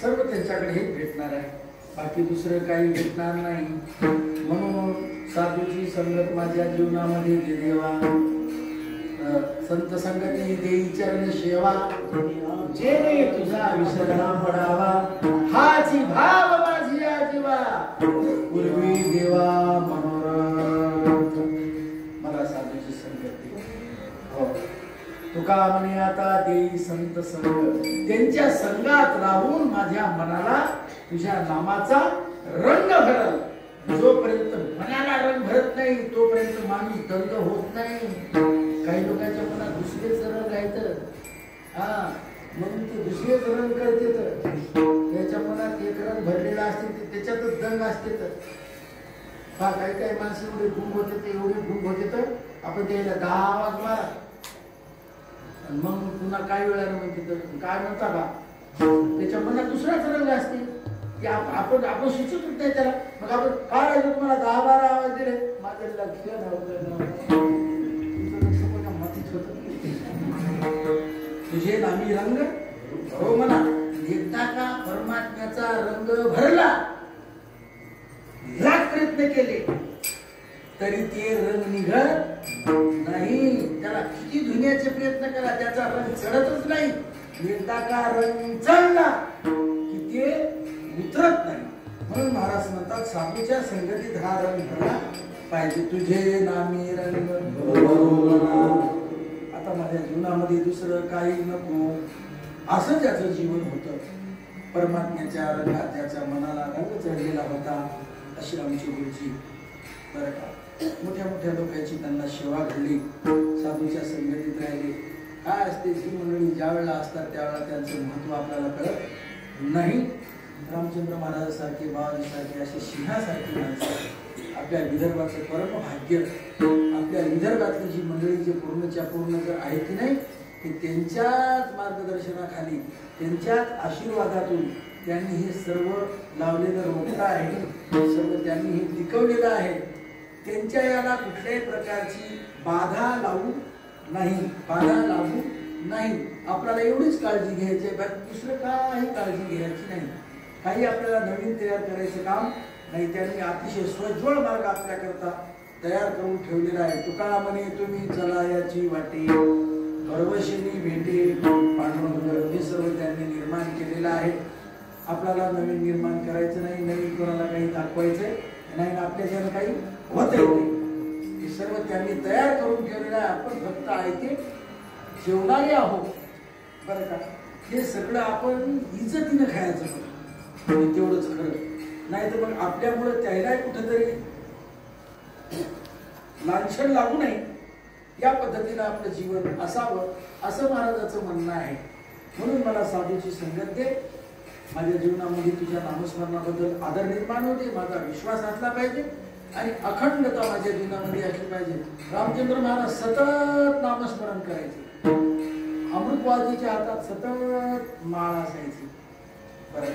सर्व त्यांच्याकडे हे भेटणार आहे बाकी दुसरं काही भेटणार नाही. म्हणून साधूची संगत माझ्या जीवनामध्ये दे देवा. संत संगती देई चरण सेवा, जेणे तुझा विसरणा पडावा. हाची भाव माझी जीवा, पूर्वी देवा मनोरथ. मला साधूची संगत दे. हो, तुका म्हणे आता देई संत संग, त्यांच्या संगात राहून माझ्या मनाला तुझ्या नामाचा रंग भरल. जोपर्यंत मनाला रंग भरत नाही तोपर्यंत माणूस दंग होत नाही. काही लोकांच्या मनात दुसरेच रंग आहेत, म्हणून ते दुसरेच रंग करते. त्याच्या मनात एक रंग भरलेला असते, त्याच्यातच दंग असते. काही काही माणसं एवढे गुंग होते, एवढे गुंग होते तर आपण त्याला 10 आवाज मारा, मग पुन्हा काय वेळानं म्हणते काय म्हणता का, त्याच्या मनात दुसराच रंग असते. आपण सुचत नाही त्याला. मग आपण काय राहिलो तुम्हाला 10-12 आवाज दिले, माझं लक्ष नव्हतं, मतीच होत. तुझे नामी रंग हो म्हणा. एकदा का परमात्म्याचा रंग भरला, लाख प्रयत्न केले तरी ते रंग निघत नाही. त्याला किती धुण्याचे प्रयत्न करा, त्याचा रंग चढतच नाही. एकदा का रंग चढला की ते उतरत नाही. म्हणून महाराज म्हणतात साधूच्या संगतीत हा रंग भरला पाहिजे. तुझे नामी रंग. आता माझ्या जीवनामध्ये दुसरं काही नको, असं ज्याचं जीवन होतं. परमात्म्याच्या रंगात ज्याच्या मनाला रंग चढलेला होता, अशी आमची गुरुजी. बरं का, मोठ्या मोठ्या लोकांची त्यांना सेवा घडली, साधूच्या संगतीत राहिले. काय असते जी मंडळी ज्या वेळेला असतात त्यावेळेला त्यांचं महत्व आपल्याला कळत नाही. रामचंद्र महाराज सारखे, बाबाजी सारखे, असे सिंहासारखे माणसं आपल्या विदर्भाचं परम भाग्य. आपल्या विदर्भातली जी मंडळी जे पूर्णच्या पूर्ण जर आहे की नाही, की त्यांच्याच मार्गदर्शनाखाली, त्यांच्याच आशीर्वादातून त्यांनी हे सर्व लावलेलं रोपटं आहे, सर्व त्यांनी हे टिकवलेलं आहे. त्यांच्या याला कुठल्याही प्रकारची बाधा लावू नाही, बाधा लागू नाही. आपल्याला एवढीच काळजी घ्यायची आहे, दुसरं काही काळजी घ्यायची नाही. काही आपल्याला नवीन तयार करायचं काम नाही. त्यांनी अतिशय स्वज्वळ मार्ग आपल्याकरता तयार करून ठेवलेला आहे. तुका म्हणे तुम्ही चला याची वाटे, परवशिनी भेटे पांडुरंग. हे सर्व त्यांनी निर्माण केलेलं आहे. आपल्याला नवीन निर्माण करायचं नाही, नवीन कोणाला काही दाखवायचंय नाही, आपल्याच्यानं काही होतही नाही. हे सर्व त्यांनी तयार करून ठेवलेलं आहे. आपण फक्त ऐके जेवणारे आहोत. बरं का, हे सगळं आपण इज्जतीनं खायचं होतं, तेवढंच खरं. नाही तर मग आपल्यामुळे त्याला कुठंतरी लांछन लागू नये, या पद्धतीनं आपलं जीवन असावं, असं महाराजाचं म्हणणं आहे. म्हणून मला साधूची संगत दे. माझ्या जीवनामध्ये तुझ्या नामस्मरणाबद्दल आदर निर्माण होते, माझा विश्वास असला पाहिजे आणि अखंडता माझ्या जीवनामध्ये असली पाहिजे. रामचंद्र महाराज सतत नामस्मरण करायचे, अमृतवादीच्या हातात सतत माळ असायची. बरं,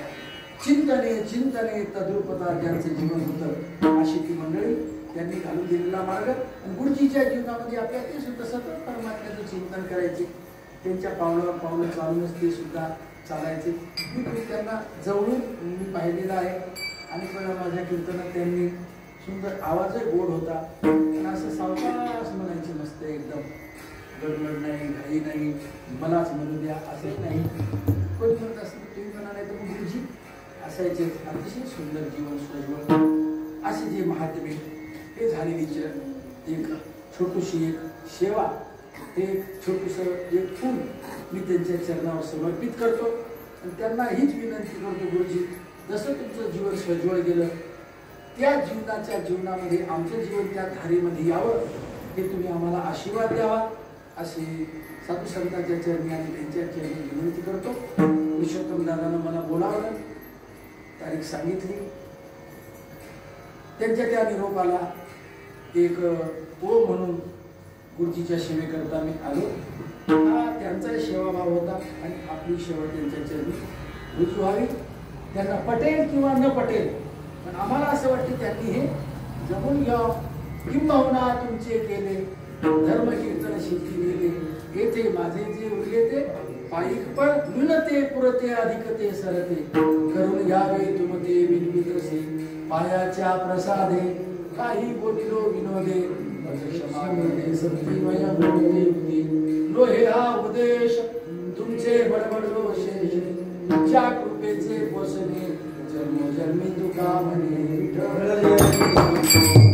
चिंतने चिंतने तद्रुपता ज्यांचं जीवन होतं, अशी ती मंडळी त्यांनी घालून दिलेला मार्ग. आणि गुरुजीच्या जीवनामध्ये आपल्या ते सुद्धा सतत परमात्म्याचं चिंतन करायचे. त्यांच्या पावलावर पावलं चालूनच ते सुद्धा चालायचे. मी त्यांना जवळून मी पाहिलेलं आहे. आणि पण माझ्या कीर्तनात त्यांनी सुंदर आवाजही गोड होता, आणि असं सावकाश म्हणायचे मस्त एकदम. गडबड नाही, घाई नाही, मलाच म्हणू द्या असंच नाही. कोणी म्हणत असं तुम्ही म्हणा, नाही तर मग गुरुजी असायचे. अतिशय सुंदर जीवन स्वज्वळ असे जे महात्मे हे झालेली एक छोटीशी एक सेवा, ते छोटूसं एक फूल मी त्यांच्या चरणावर समर्पित करतो. आणि त्यांना हीच विनंती करतो, गुरुजी जसं तुमचं जीवन स्वज्वळ गेलं, त्या जीवनामध्ये आमचं जीवन त्या धारेमध्ये यावं, हे तुम्ही आम्हाला आशीर्वाद द्यावा, अशी साधू संतांच्या चरणी आणि त्यांच्या चरणी विनंती करतो. पुरुषोत्तम दादानं मला बोलावलं, तारीख सांगितली, त्यांच्या त्या निरोपाला एक ओ म्हणून गुरुजीच्या सेवेकरता मी आलो. हा त्यांचा सेवाभाव होता आणि आपली सेवा त्यांच्या चरणी रुजू व्हावी. त्यांना पटेल किंवा न पटेल, पण आम्हाला असं वाटतं त्यांनी हे जमून घ्यावं. किंबहुना तुमचे केले धर्म कीर्तन शेती नेले, येथे माझे जे उरले ते पायिक पण मिळते पुरते अधिकते सरते करून घ्यावे तुमते बिनबितसे पायाच्या प्रसादे काही बोलिलो विनोदे क्षमा करते सत्य लोहे हा उपदेश तुमचे बडबडलो शेष तुमच्या कृपेचे पोसणे जन्मोजन्मी तुका म्हणे विठ्ठल